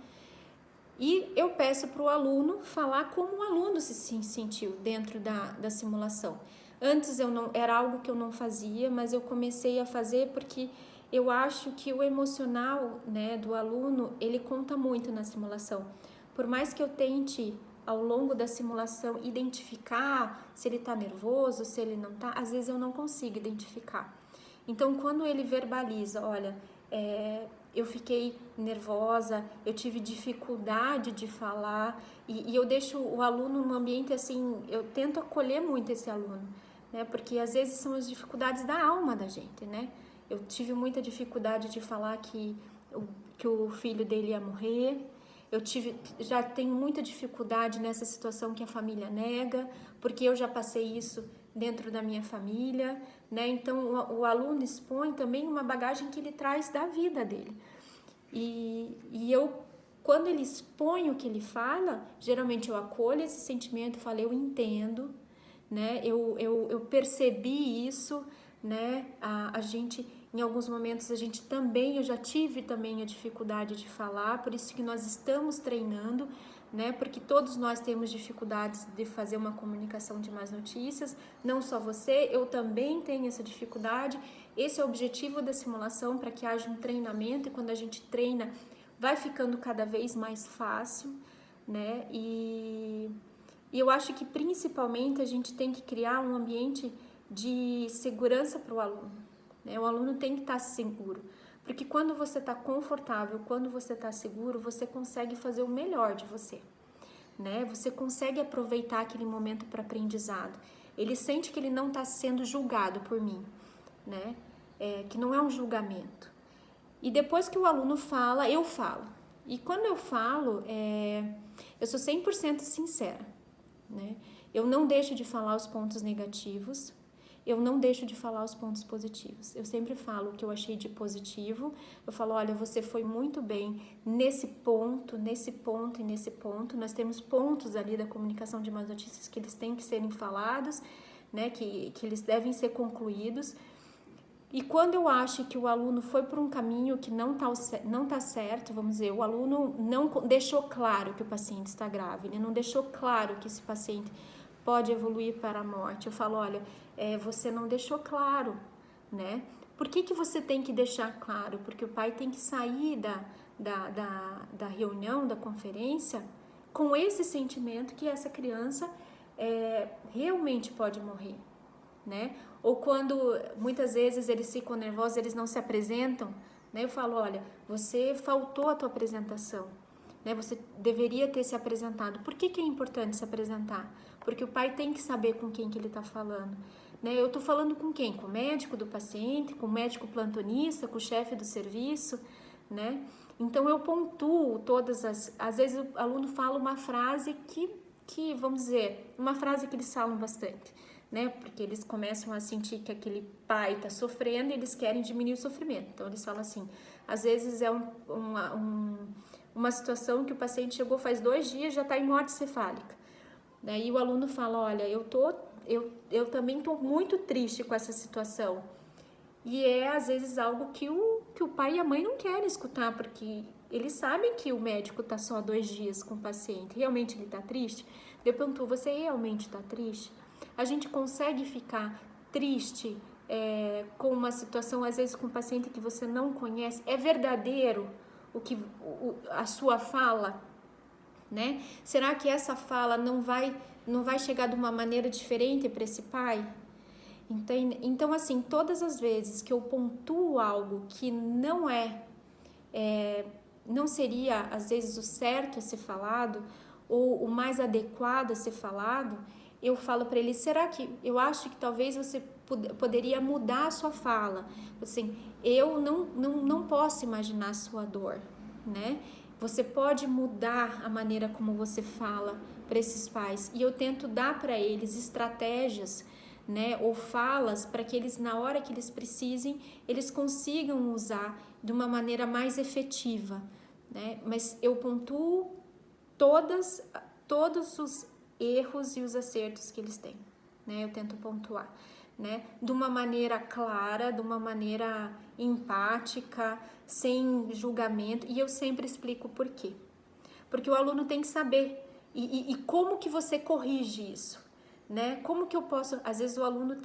E eu peço para o aluno falar como o aluno se sentiu dentro da simulação. Antes era algo que eu não fazia, mas eu comecei a fazer porque eu acho que o emocional, né, do aluno, ele conta muito na simulação. Por mais que eu tente, ao longo da simulação, identificar se ele está nervoso, se ele não está, às vezes eu não consigo identificar. Então, quando ele verbaliza, olha, eu fiquei nervosa, eu tive dificuldade de falar, e eu deixo o aluno num ambiente assim, eu tento acolher muito esse aluno, né? Porque às vezes são as dificuldades da alma da gente, né? Eu tive muita dificuldade de falar que o filho dele ia morrer. Já tenho muita dificuldade nessa situação que a família nega, porque eu já passei isso dentro da minha família, né? Então, o aluno expõe também uma bagagem que ele traz da vida dele. E eu, quando ele expõe o que ele fala, geralmente eu acolho esse sentimento, falo, eu entendo, né? Eu percebi isso, né? A gente, em alguns momentos, eu já tive também a dificuldade de falar, por isso que nós estamos treinando, né? Porque todos nós temos dificuldades de fazer uma comunicação de más notícias, não só você, eu também tenho essa dificuldade. Esse é o objetivo da simulação, para que haja um treinamento, e quando a gente treina, vai ficando cada vez mais fácil, né? E eu acho que principalmente a gente tem que criar um ambiente de segurança para o aluno, né? O aluno tem que estar seguro, porque quando você está confortável, quando você está seguro, você consegue fazer o melhor de você, né? Você consegue aproveitar aquele momento para aprendizado. Ele sente que ele não está sendo julgado por mim, né? Que não é um julgamento. E depois que o aluno fala, eu falo. E quando eu falo, eu sou 100% sincera, né? Eu não deixo de falar os pontos negativos. eu não deixo de falar os pontos positivos. Eu sempre falo o que eu achei de positivo. Eu falo, olha, você foi muito bem nesse ponto e nesse ponto. Nós temos pontos ali da comunicação de más notícias que eles têm que serem falados, né, que eles devem ser concluídos. E quando eu acho que o aluno foi por um caminho que não tá certo, vamos dizer, o aluno não deixou claro que o paciente está grave, ele não deixou claro que esse paciente pode evoluir para a morte. Eu falo, olha, você não deixou claro, né? Por que você tem que deixar claro? Porque o pai tem que sair da reunião, da conferência, com esse sentimento que essa criança realmente pode morrer, né? Ou quando muitas vezes eles ficam nervosos, eles não se apresentam, né? Eu falo, olha, você faltou a tua apresentação, né? Você deveria ter se apresentado. Por que é importante se apresentar? Porque o pai tem que saber com quem que ele está falando, né? Eu estou falando com quem? Com o médico do paciente, com o médico plantonista, com o chefe do serviço, né? Então eu pontuo todas às vezes o aluno fala uma frase que vamos dizer, uma frase que eles falam bastante, né? Porque eles começam a sentir que aquele pai está sofrendo e eles querem diminuir o sofrimento. Então eles falam assim, às vezes é uma situação que o paciente chegou faz 2 dias, já está em morte cefálica. Daí o aluno fala, olha, eu também estou muito triste com essa situação. E às vezes algo que o pai e a mãe não querem escutar, porque eles sabem que o médico está só 2 dias com o paciente. Realmente ele está triste? Eu pergunto, você realmente está triste? A gente consegue ficar triste com uma situação, às vezes com um paciente que você não conhece? É verdadeiro a sua fala, né? Será que essa fala não vai chegar de uma maneira diferente para esse pai? Então, assim, todas as vezes que eu pontuo algo que não seria, às vezes, o certo a ser falado, ou o mais adequado a ser falado, eu falo para ele, será que, eu acho que talvez você poderia mudar a sua fala, assim, eu não posso imaginar a sua dor, né? Você pode mudar a maneira como você fala para esses pais, e eu tento dar para eles estratégias, né, ou falas para que eles, na hora que eles precisem, eles consigam usar de uma maneira mais efetiva, né? Mas eu pontuo todos os erros e os acertos que eles têm, né? Eu tento pontuar, né? De uma maneira clara, de uma maneira empática, sem julgamento, e eu sempre explico por quê. Porque o aluno tem que saber e como que você corrige isso, né? Como que eu posso... Às vezes o aluno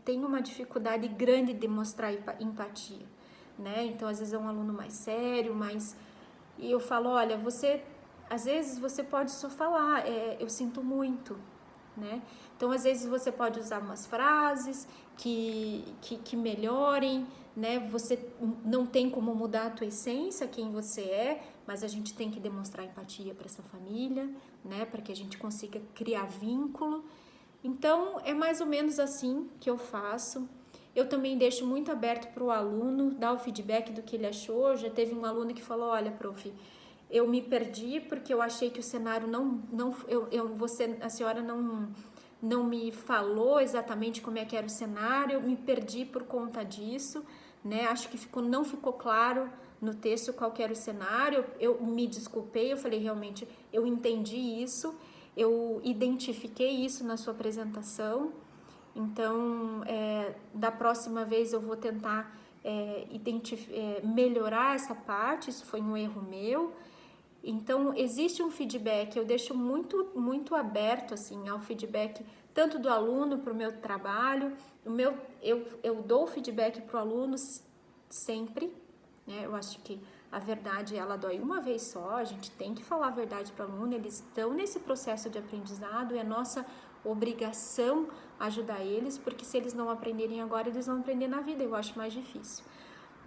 tem uma dificuldade grande de mostrar empatia, né? Então, às vezes é um aluno mais sério, e eu falo, olha, às vezes você pode só falar, eu sinto muito, né? Então, às vezes você pode usar umas frases que melhorem, né? Você não tem como mudar a tua essência, quem você é, mas a gente tem que demonstrar empatia para essa família, né? Para que a gente consiga criar vínculo. Então, é mais ou menos assim que eu faço. Eu também deixo muito aberto para o aluno dar o feedback do que ele achou. Já teve um aluno que falou, olha, prof, eu me perdi porque eu achei que o cenário a senhora não me falou exatamente como é que era o cenário, eu me perdi por conta disso, né? Acho que não ficou claro no texto qual que era o cenário, eu me desculpei, eu falei, realmente, eu entendi isso, eu identifiquei isso na sua apresentação, então, da próxima vez eu vou tentar melhorar essa parte, isso foi um erro meu. Então, existe um feedback, eu deixo muito, muito aberto, assim, ao feedback, tanto do aluno para o meu trabalho, eu dou feedback para o aluno sempre, né? Eu acho que a verdade, ela dói uma vez só, a gente tem que falar a verdade para o aluno, eles estão nesse processo de aprendizado, é nossa obrigação ajudar eles, porque se eles não aprenderem agora, eles vão aprender na vida, eu acho mais difícil.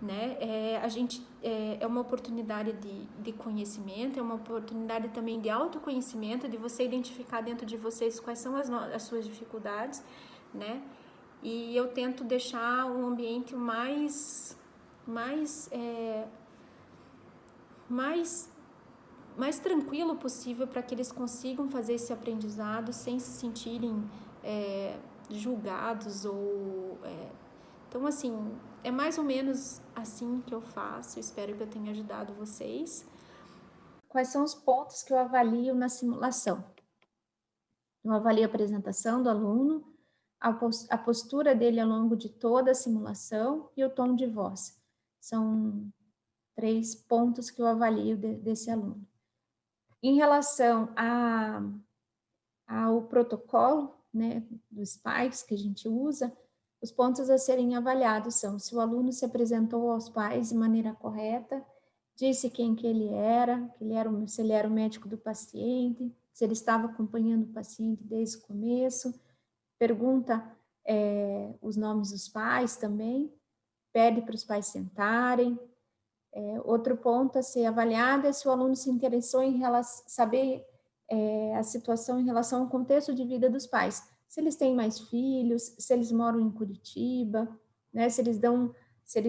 Né? A gente é uma oportunidade de conhecimento, é uma oportunidade também de autoconhecimento, de você identificar dentro de vocês quais são as suas dificuldades, né? E eu tento deixar um ambiente mais tranquilo possível para que eles consigam fazer esse aprendizado sem se sentirem julgados ou... Então, assim, é mais ou menos assim que eu faço. Espero que eu tenha ajudado vocês. Quais são os pontos que eu avalio na simulação? Eu avalio a apresentação do aluno, a postura dele ao longo de toda a simulação e o tom de voz. São 3 pontos que eu avalio desse aluno. Em relação ao protocolo, né, dos pais que a gente usa, os pontos a serem avaliados são se o aluno se apresentou aos pais de maneira correta, disse quem que ele era, se ele era o médico do paciente, se ele estava acompanhando o paciente desde o começo, pergunta os nomes dos pais também, pede para os pais sentarem. Outro ponto a ser avaliado é se o aluno se interessou em saber a situação em relação ao contexto de vida dos pais. Se eles têm mais filhos, se eles moram em Curitiba, né, se eles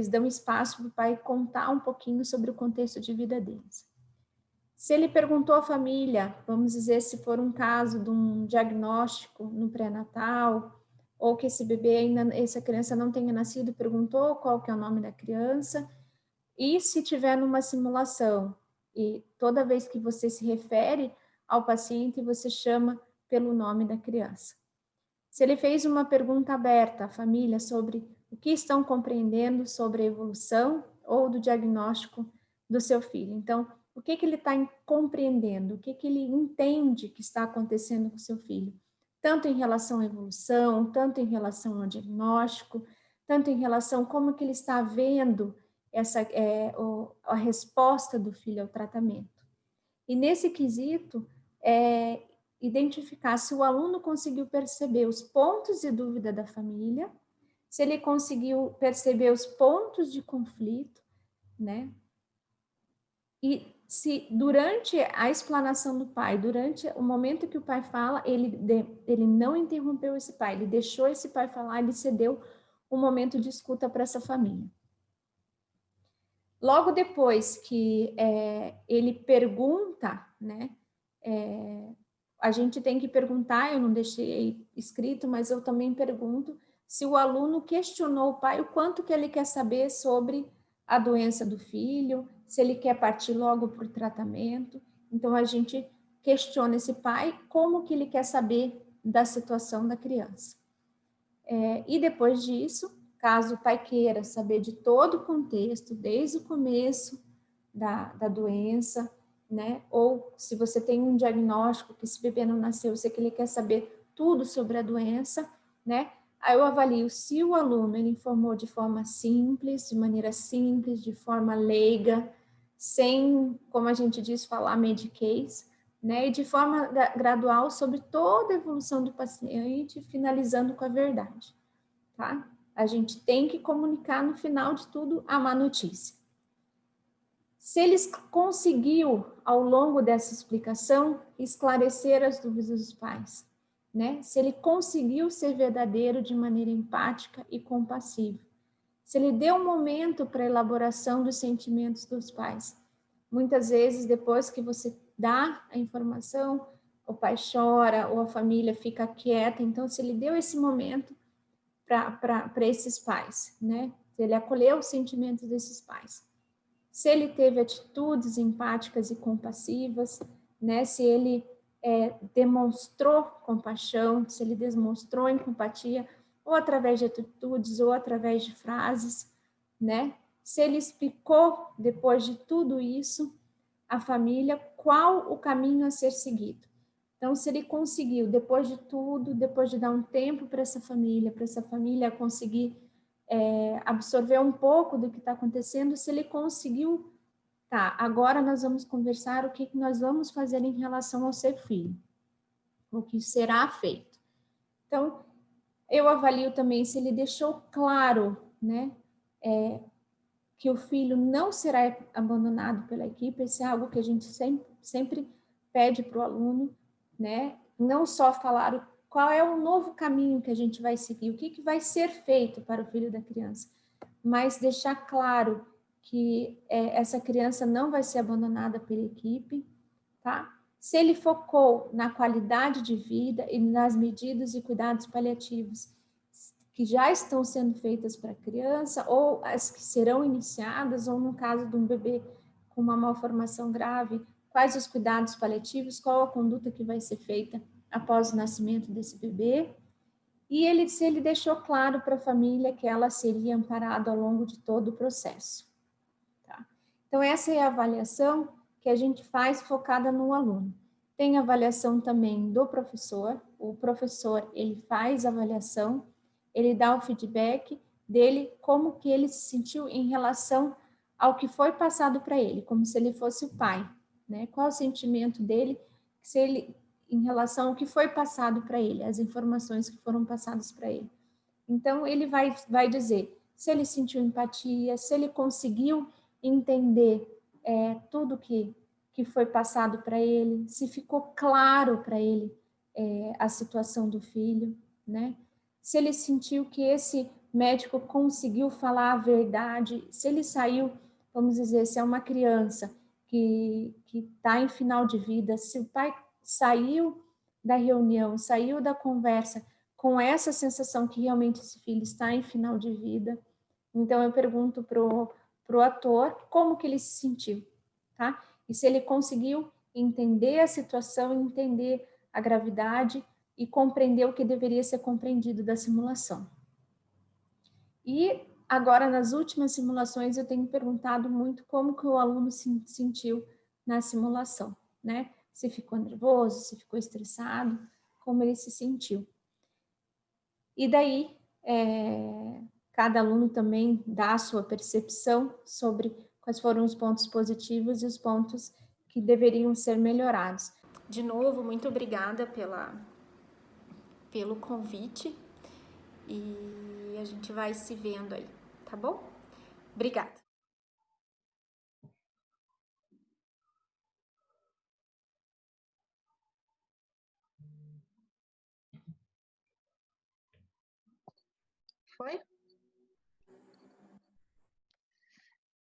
dão espaço para o pai contar um pouquinho sobre o contexto de vida deles. Se ele perguntou à família, vamos dizer, se for um caso de um diagnóstico no pré-natal, ou que essa criança não tenha nascido, perguntou qual que é o nome da criança, e se tiver numa simulação, e toda vez que você se refere ao paciente, você chama pelo nome da criança. Se ele fez uma pergunta aberta à família sobre o que estão compreendendo sobre a evolução ou do diagnóstico do seu filho. Então, o que ele está compreendendo, o que ele entende que está acontecendo com o seu filho, tanto em relação à evolução, tanto em relação ao diagnóstico, tanto em relação a como que ele está vendo a resposta do filho ao tratamento. E nesse quesito, identificar se o aluno conseguiu perceber os pontos de dúvida da família, se ele conseguiu perceber os pontos de conflito, né? E se durante a explanação do pai, durante o momento que o pai fala, ele não interrompeu esse pai, ele deixou esse pai falar, ele cedeu um momento de escuta para essa família. Logo depois que ele pergunta, né, a gente tem que perguntar, eu não deixei escrito, mas eu também pergunto se o aluno questionou o pai o quanto que ele quer saber sobre a doença do filho, se ele quer partir logo para o tratamento. Então, a gente questiona esse pai como que ele quer saber da situação da criança. E depois disso, caso o pai queira saber de todo o contexto, desde o começo da doença, né? Ou se você tem um diagnóstico que esse bebê não nasceu, você que ele quer saber tudo sobre a doença, né? Aí eu avalio se o aluno ele informou de forma simples, de maneira simples, de forma leiga, sem, como a gente diz, falar mediquês, né? E de forma gradual sobre toda a evolução do paciente, finalizando com a verdade, tá? A gente tem que comunicar no final de tudo a má notícia. Se eles conseguiu, ao longo dessa explicação, esclarecer as dúvidas dos pais, né? Se ele conseguiu ser verdadeiro de maneira empática e compassiva. Se ele deu um momento para a elaboração dos sentimentos dos pais. Muitas vezes, depois que você dá a informação, o pai chora ou a família fica quieta. Então, se ele deu esse momento para esses pais, né? Se ele acolheu os sentimentos desses pais. Se ele teve atitudes empáticas e compassivas, né? Se ele demonstrou compaixão, se ele demonstrou empatia, ou através de atitudes, ou através de frases, né? Se ele explicou, depois de tudo isso, à família, qual o caminho a ser seguido. Então, se ele conseguiu, depois de tudo, depois de dar um tempo para essa família conseguir absorver um pouco do que está acontecendo, se ele conseguiu, tá, agora nós vamos conversar o que nós vamos fazer em relação ao seu filho, o que será feito. Então, eu avalio também se ele deixou claro, né, que o filho não será abandonado pela equipe. Isso é algo que a gente sempre pede para o aluno, né, não só falar qual é o novo caminho que a gente vai seguir, o que vai ser feito para o filho da criança, mas deixar claro que essa criança não vai ser abandonada pela equipe, tá? se ele focou na qualidade de vida e nas medidas e cuidados paliativos que já estão sendo feitas para a criança, ou as que serão iniciadas, ou no caso de um bebê com uma malformação grave, quais os cuidados paliativos, qual a conduta que vai ser feita após o nascimento desse bebê. E se ele deixou claro para a família que ela seria amparada ao longo de todo o processo. Tá? Então, essa é a avaliação que a gente faz focada no aluno. Tem avaliação também do professor. O professor, ele faz a avaliação, ele dá o feedback dele, como que ele se sentiu em relação ao que foi passado para ele, como se ele fosse o pai, né? Qual o sentimento dele, se ele, em relação ao que foi passado para ele, as informações que foram passadas para ele. Então, ele vai dizer se ele sentiu empatia, se ele conseguiu entender tudo que foi passado para ele, se ficou claro para ele a situação do filho, né? Se ele sentiu que esse médico conseguiu falar a verdade, se ele saiu, vamos dizer, se é uma criança que está em final de vida, se o pai saiu da reunião, saiu da conversa com essa sensação que realmente esse filho está em final de vida. Então, eu pergunto pro ator como que ele se sentiu, tá? E se ele conseguiu entender a situação, entender a gravidade e compreender o que deveria ser compreendido da simulação. E agora, nas últimas simulações, eu tenho perguntado muito como que o aluno se sentiu na simulação, né? Se ficou nervoso, se ficou estressado, como ele se sentiu. E daí, cada aluno também dá a sua percepção sobre quais foram os pontos positivos e os pontos que deveriam ser melhorados. De novo, muito obrigada pelo convite e a gente vai se vendo aí, tá bom? Obrigada. Foi?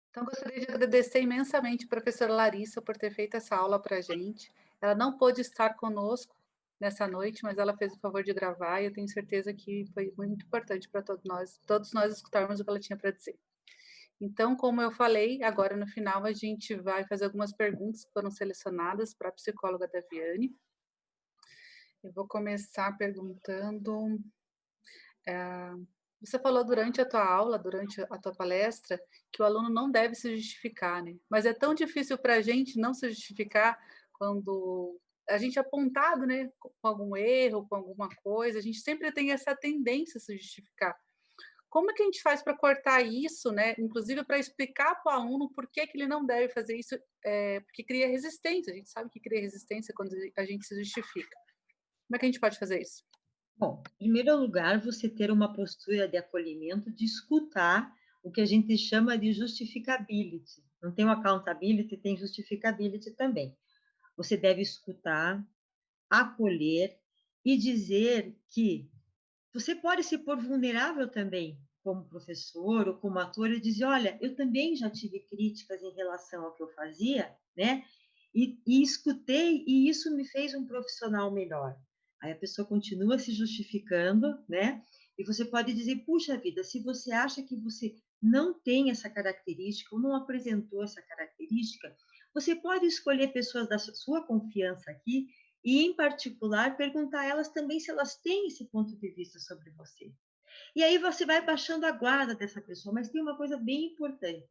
Então, gostaria de agradecer imensamente a professora Larissa por ter feito essa aula para a gente. Ela não pôde estar conosco nessa noite, mas ela fez o favor de gravar e eu tenho certeza que foi muito importante para todos nós escutarmos o que ela tinha para dizer. Então, como eu falei, agora no final a gente vai fazer algumas perguntas que foram selecionadas para a psicóloga Daviane. Eu vou começar perguntando... Você falou durante a tua aula, durante a tua palestra, que o aluno não deve se justificar, né? Mas é tão difícil para a gente não se justificar quando a gente é apontado, né, com algum erro, com alguma coisa, a gente sempre tem essa tendência a se justificar. Como é que a gente faz para cortar isso, né? Inclusive para explicar para o aluno por que ele não deve fazer isso, porque cria resistência. A gente sabe que cria resistência quando a gente se justifica. Como é que a gente pode fazer isso? Bom, em primeiro lugar, você ter uma postura de acolhimento, de escutar o que a gente chama de justificability. Não tem o accountability, tem justificability também. Você deve escutar, acolher e dizer que você pode se pôr vulnerável também, como professor ou como ator, e dizer, olha, eu também já tive críticas em relação ao que eu fazia, né? E escutei, e isso me fez um profissional melhor. Aí a pessoa continua se justificando, né? E você pode dizer, puxa vida, se você acha que você não tem essa característica, ou não apresentou essa característica, você pode escolher pessoas da sua confiança aqui e, em particular, perguntar a elas também se elas têm esse ponto de vista sobre você. E aí você vai baixando a guarda dessa pessoa, mas tem uma coisa bem importante.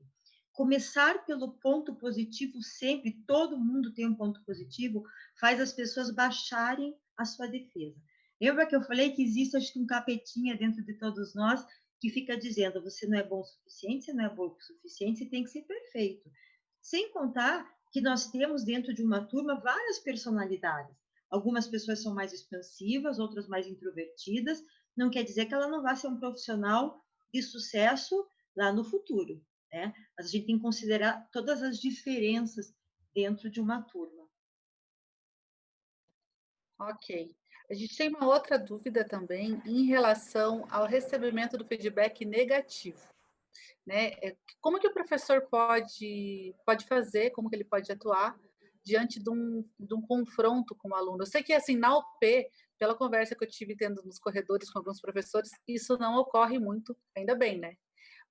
Começar pelo ponto positivo sempre, todo mundo tem um ponto positivo, faz as pessoas baixarem a sua defesa. Lembra que eu falei que existe, acho que um capetinha dentro de todos nós que fica dizendo, você não é bom o suficiente, você não é bom o suficiente, você tem que ser perfeito. Sem contar que nós temos dentro de uma turma várias personalidades. Algumas pessoas são mais expansivas, outras mais introvertidas. Não quer dizer que ela não vá ser um profissional de sucesso lá no futuro, né? Mas a gente tem que considerar todas as diferenças dentro de uma turma. Ok. A gente tem uma outra dúvida também em relação ao recebimento do feedback negativo, né? Como que o professor pode fazer, como que ele pode atuar diante de um confronto com o aluno. Eu sei que, assim, na UP, pela conversa que eu tive tendo nos corredores com alguns professores, isso não ocorre muito, ainda bem, né?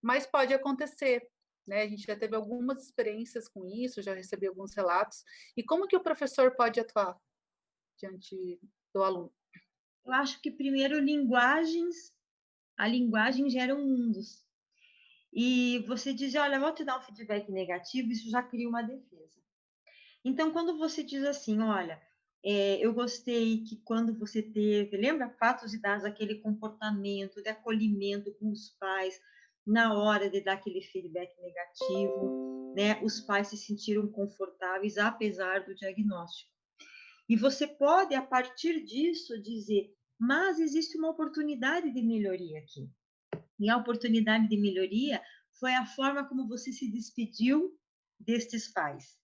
Mas pode acontecer, né? A gente já teve algumas experiências com isso, já recebi alguns relatos. E como que o professor pode atuar diante do aluno? Eu acho que, primeiro, a linguagem gera mundos. E você diz, olha, vou te dar um feedback negativo, isso já cria uma defesa. Então, quando você diz assim, olha, eu gostei que quando você teve, lembra fatos e dados, aquele comportamento de acolhimento com os pais, na hora de dar aquele feedback negativo, né? Os pais se sentiram confortáveis, apesar do diagnóstico. E você pode, a partir disso, dizer, mas existe uma oportunidade de melhoria aqui. E a oportunidade de melhoria foi a forma como você se despediu destes pais.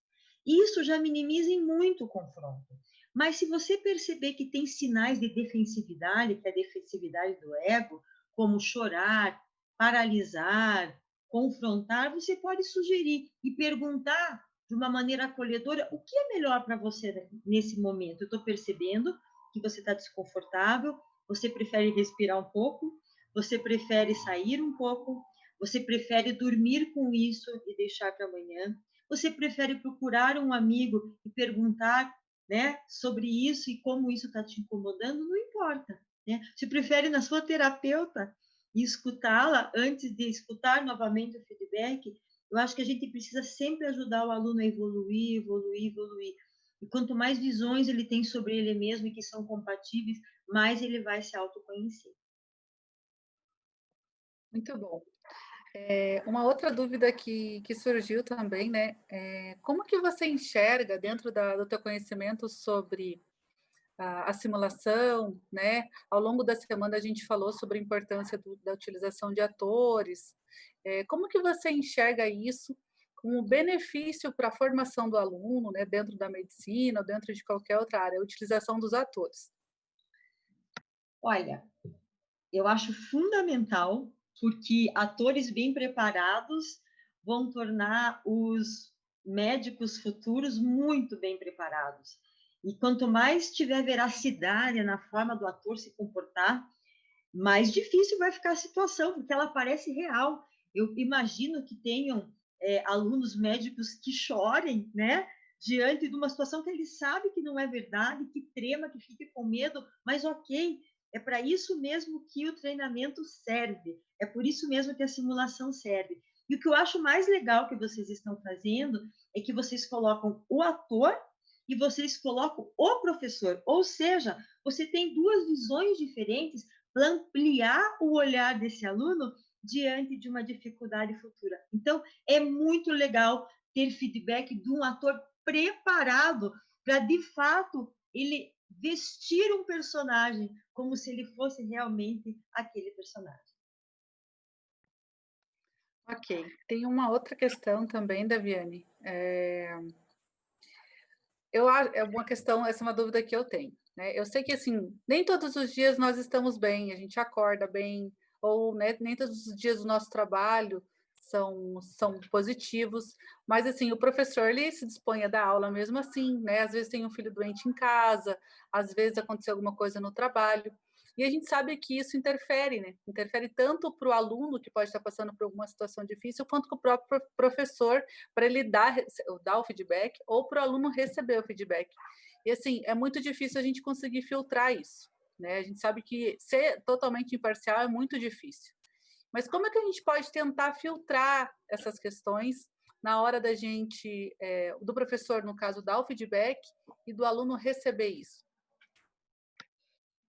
Isso já minimiza em muito o confronto. Mas se você perceber que tem sinais de defensividade, que é a defensividade do ego, como chorar, paralisar, confrontar, você pode sugerir e perguntar de uma maneira acolhedora o que é melhor para você nesse momento. Eu estou percebendo que você está desconfortável, você prefere respirar um pouco, você prefere sair um pouco, você prefere dormir com isso e deixar para amanhã, você prefere procurar um amigo e perguntar, né, sobre isso e como isso está te incomodando, não importa. Né? Você prefere ir na sua terapeuta e escutá-la antes de escutar novamente o feedback. Eu acho que a gente precisa sempre ajudar o aluno a evoluir, evoluir, evoluir. E quanto mais visões ele tem sobre ele mesmo e que são compatíveis, mais ele vai se autoconhecer. Muito bom. Uma outra dúvida que surgiu também, né? Como que você enxerga, dentro do teu conhecimento sobre a simulação, né? Ao longo da semana a gente falou sobre a importância da utilização de atores. Como que você enxerga isso como benefício para a formação do aluno, né? Dentro da medicina ou dentro de qualquer outra área, a utilização dos atores? Olha, eu acho fundamental, porque atores bem preparados vão tornar os médicos futuros muito bem preparados. E quanto mais tiver veracidade na forma do ator se comportar, mais difícil vai ficar a situação, porque ela parece real. Eu imagino que tenham alunos médicos que chorem, né? Diante de uma situação que ele sabe que não é verdade, que trema, que fique com medo, mas ok, é para isso mesmo que o treinamento serve, é por isso mesmo que a simulação serve. E o que eu acho mais legal que vocês estão fazendo é que vocês colocam o ator e vocês colocam o professor, ou seja, você tem duas visões diferentes para ampliar o olhar desse aluno diante de uma dificuldade futura. Então, é muito legal ter feedback de um ator preparado para, de fato, ele vestir um personagem como se ele fosse realmente aquele personagem. Ok. Tem uma outra questão também, Daviane. É uma questão, essa é uma dúvida que eu tenho. Né? Eu sei que, assim, nem todos os dias nós estamos bem, a gente acorda bem, ou né, nem todos os dias do nosso trabalho são positivos, mas, assim, o professor, ele se dispõe a dar aula mesmo assim, né? Às vezes tem um filho doente em casa, às vezes aconteceu alguma coisa no trabalho, e a gente sabe que isso interfere, né? Interfere tanto para o aluno, que pode estar passando por alguma situação difícil, quanto para o próprio professor, para ele dar o feedback, ou para o aluno receber o feedback. E, assim, é muito difícil a gente conseguir filtrar isso, né? A gente sabe que ser totalmente imparcial é muito difícil. Mas como é que a gente pode tentar filtrar essas questões na hora da gente, do professor, no caso, dar o feedback e do aluno receber isso?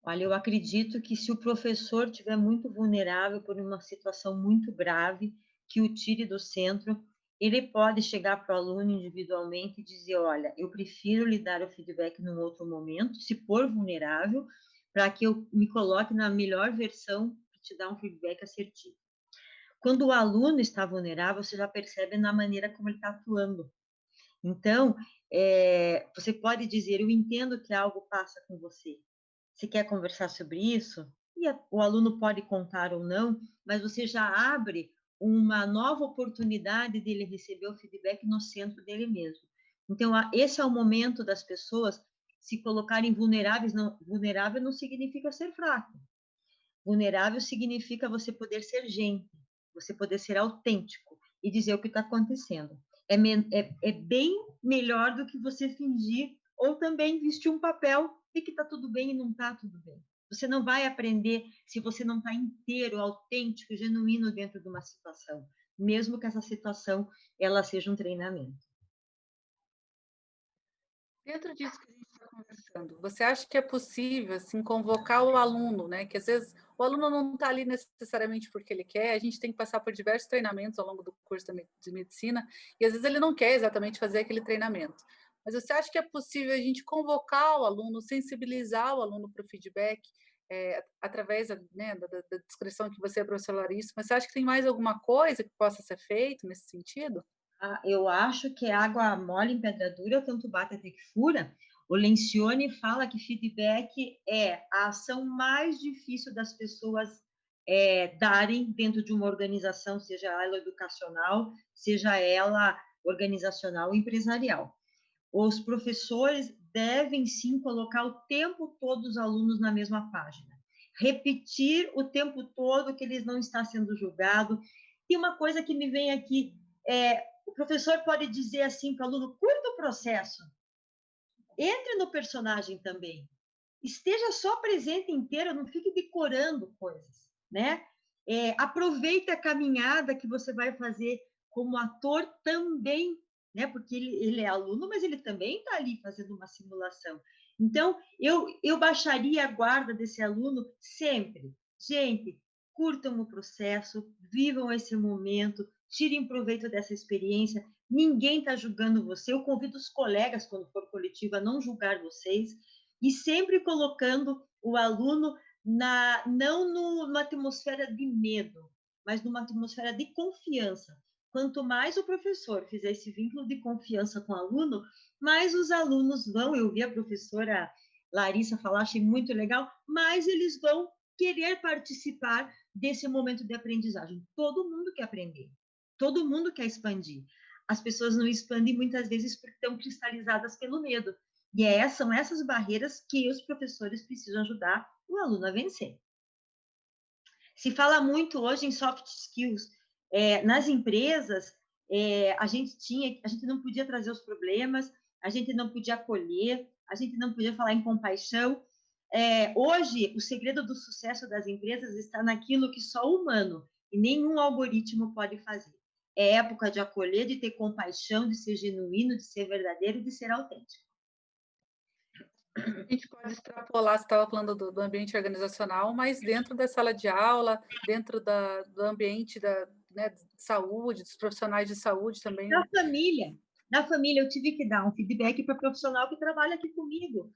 Olha, eu acredito que se o professor estiver muito vulnerável por uma situação muito grave, que o tire do centro, ele pode chegar para o aluno individualmente e dizer, olha, eu prefiro lhe dar o feedback num outro momento, se for vulnerável, para que eu me coloque na melhor versão para te dar um feedback assertivo. Quando o aluno está vulnerável, você já percebe na maneira como ele está atuando. Então, você pode dizer, eu entendo que algo passa com você. Você quer conversar sobre isso? E o aluno pode contar ou não, mas você já abre uma nova oportunidade dele receber o feedback no centro dele mesmo. Então, esse é o momento das pessoas se colocarem vulneráveis. Não, vulnerável não significa ser fraco. Vulnerável significa você poder ser gente, você poder ser autêntico e dizer o que está acontecendo. É bem melhor do que você fingir ou também vestir um papel de que está tudo bem e não está tudo bem. Você não vai aprender se você não está inteiro, autêntico, genuíno dentro de uma situação, mesmo que essa situação ela seja um treinamento. Dentro disso que a gente está conversando, você acha que é possível assim, convocar o aluno, né? Que às vezes o aluno não está ali necessariamente porque ele quer, a gente tem que passar por diversos treinamentos ao longo do curso de medicina, e às vezes ele não quer exatamente fazer aquele treinamento. Mas você acha que é possível a gente convocar o aluno, sensibilizar o aluno para o feedback, através né, da descrição que você é, professor Larissa, mas você acha que tem mais alguma coisa que possa ser feito nesse sentido? Eu acho que água mole em pedra dura, tanto bate até que fura. O Lencioni fala que feedback é a ação mais difícil das pessoas darem dentro de uma organização, seja ela educacional, seja ela organizacional ou empresarial. Os professores devem, sim, colocar o tempo todo os alunos na mesma página. Repetir o tempo todo que eles não estão sendo julgados. E uma coisa que me vem aqui, o professor pode dizer assim para o aluno, curta o processo. Entre no personagem também. Esteja só presente inteiro, não fique decorando coisas, né? Aproveite a caminhada que você vai fazer como ator também, né? Porque ele é aluno, mas ele também está ali fazendo uma simulação. Então, eu baixaria a guarda desse aluno sempre. Gente, curtam o processo, vivam esse momento, tirem proveito dessa experiência. Ninguém está julgando você. Eu convido os colegas, quando for coletivo, a não julgar vocês. E sempre colocando o aluno não numa atmosfera de medo, mas numa atmosfera de confiança. Quanto mais o professor fizer esse vínculo de confiança com o aluno, mais os alunos vão, eu vi a professora Larissa falar, achei muito legal, mais eles vão querer participar desse momento de aprendizagem. Todo mundo quer aprender, todo mundo quer expandir. As pessoas não expandem muitas vezes porque estão cristalizadas pelo medo. E são essas barreiras que os professores precisam ajudar o aluno a vencer. Se fala muito hoje em soft skills. Nas empresas, a gente não podia trazer os problemas, a gente não podia acolher, a gente não podia falar em compaixão. Hoje, o segredo do sucesso das empresas está naquilo que só o humano e nenhum algoritmo pode fazer. É época de acolher, de ter compaixão, de ser genuíno, de ser verdadeiro, de ser autêntico. A gente pode extrapolar, você estava falando do ambiente organizacional, mas dentro da sala de aula, dentro do ambiente né, de saúde, dos profissionais de saúde também. Na família, eu tive que dar um feedback para o profissional que trabalha aqui comigo.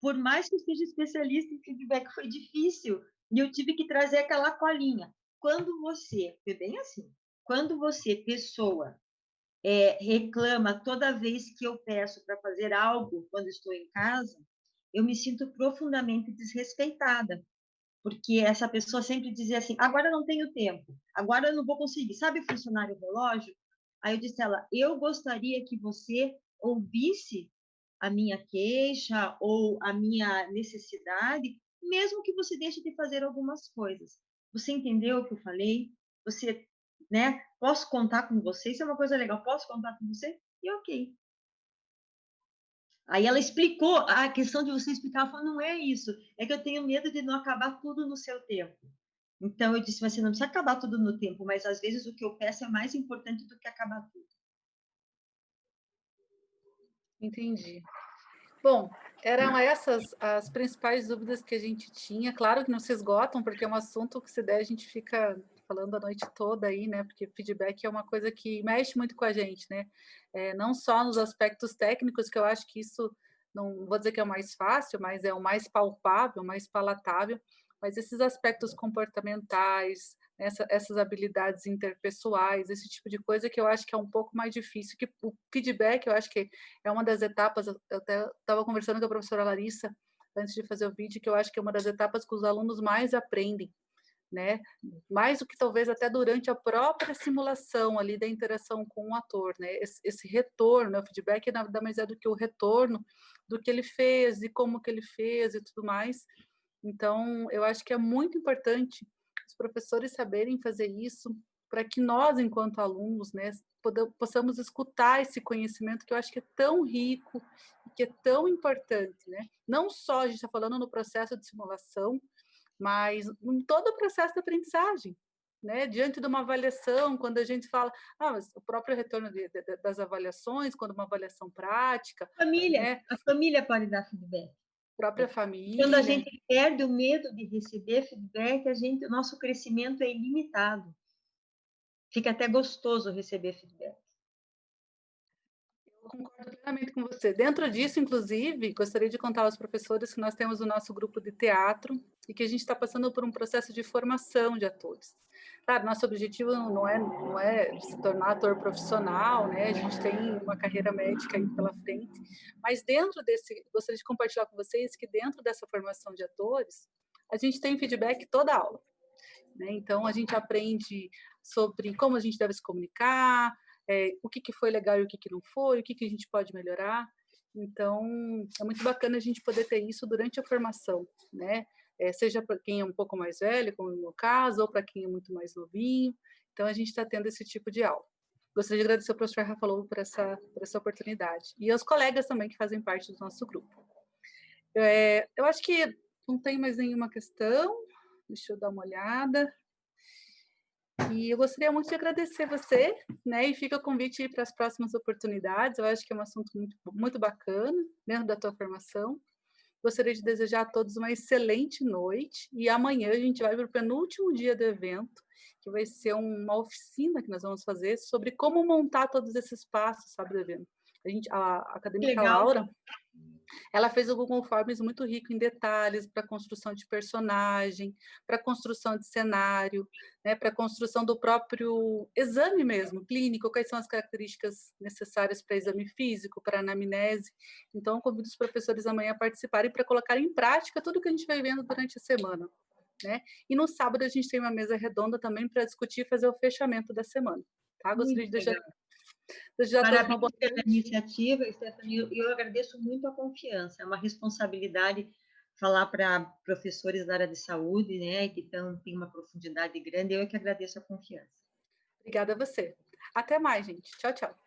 Por mais que eu seja especialista em feedback, foi difícil. E eu tive que trazer aquela colinha. Foi bem assim, quando você, pessoa, reclama toda vez que eu peço para fazer algo quando estou em casa, eu me sinto profundamente desrespeitada, porque essa pessoa sempre dizia assim, agora eu não tenho tempo, agora eu não vou conseguir, sabe o funcionário relógio? Aí eu disse a ela, eu gostaria que você ouvisse a minha queixa ou a minha necessidade, mesmo que você deixe de fazer algumas coisas. Você entendeu o que eu falei? Você, né? Posso contar com você? Isso é uma coisa legal. Posso contar com você? E ok. Aí ela explicou, a questão de você explicar, ela falou, não é isso, é que eu tenho medo de não acabar tudo no seu tempo. Então, eu disse, você não precisa acabar tudo no tempo, mas às vezes o que eu peço é mais importante do que acabar tudo. Entendi. Bom, eram essas as principais dúvidas que a gente tinha. Claro que não se esgotam, porque é um assunto que, se der, a gente fica falando a noite toda aí, né? Porque feedback é uma coisa que mexe muito com a gente, né? Não só nos aspectos técnicos, que eu acho que isso, não vou dizer que é o mais fácil, mas é o mais palpável, o mais palatável, mas esses aspectos comportamentais, essas habilidades interpessoais, esse tipo de coisa que eu acho que é um pouco mais difícil, que o feedback, eu acho que é uma das etapas, eu até estava conversando com a professora Larissa, antes de fazer o vídeo, que eu acho que é uma das etapas que os alunos mais aprendem, né? Mais do que talvez até durante a própria simulação ali da interação com o ator, né? Esse retorno, o feedback nada mais é do que o retorno do que ele fez e como que ele fez e tudo mais. Então, eu acho que é muito importante os professores saberem fazer isso para que nós, enquanto alunos, né, possamos escutar esse conhecimento que eu acho que é tão rico e que é tão importante, né? Não só a gente está falando no processo de simulação, mas em todo o processo de aprendizagem, né? Diante de uma avaliação, quando a gente fala, mas o próprio retorno das avaliações, quando uma avaliação prática, né? A família pode dar feedback. Própria Quando família. a gente perde o medo de receber feedback, o nosso crescimento é ilimitado. Fica até gostoso receber feedback. Eu concordo plenamente com você. Dentro disso, inclusive, gostaria de contar aos professores que nós temos o nosso grupo de teatro e que a gente está passando por um processo de formação de atores. Claro, nosso objetivo não é se tornar ator profissional, né? A gente tem uma carreira médica aí pela frente, mas dentro desse, gostaria de compartilhar com vocês que dentro dessa formação de atores, a gente tem feedback toda aula, né? Então, a gente aprende sobre como a gente deve se comunicar, o que foi legal e o que não foi, o que a gente pode melhorar. Então, é muito bacana a gente poder ter isso durante a formação, né? Seja para quem é um pouco mais velho, como no meu caso, ou para quem é muito mais novinho. Então, a gente está tendo esse tipo de aula. Gostaria de agradecer ao professor Rafa Lobo por essa oportunidade. E aos colegas também que fazem parte do nosso grupo. Eu acho que não tem mais nenhuma questão. Deixa eu dar uma olhada. E eu gostaria muito de agradecer você, né? E fica o convite para as próximas oportunidades. Eu acho que é um assunto muito, muito bacana dentro da tua formação. Gostaria de desejar a todos uma excelente noite. E amanhã a gente vai para o penúltimo dia do evento, que vai ser uma oficina que nós vamos fazer sobre como montar todos esses passos, sabe, do evento. A acadêmica Laura, ela fez o Google Forms muito rico em detalhes para a construção de personagem, para a construção de cenário, né, para a construção do próprio exame mesmo, clínico, quais são as características necessárias para exame físico, para anamnese. Então, eu convido os professores amanhã a participarem para colocar em prática tudo que a gente vai vendo durante a semana, né? E no sábado a gente tem uma mesa redonda também para discutir e fazer o fechamento da semana. Tá? Gostaria de deixar Parabéns todos uma boa pela iniciativa, Stephanie. Eu agradeço muito a confiança. É uma responsabilidade falar para professores da área de saúde, né, que têm uma profundidade grande. Eu é que agradeço a confiança. Obrigada a você. Até mais, gente. Tchau, tchau.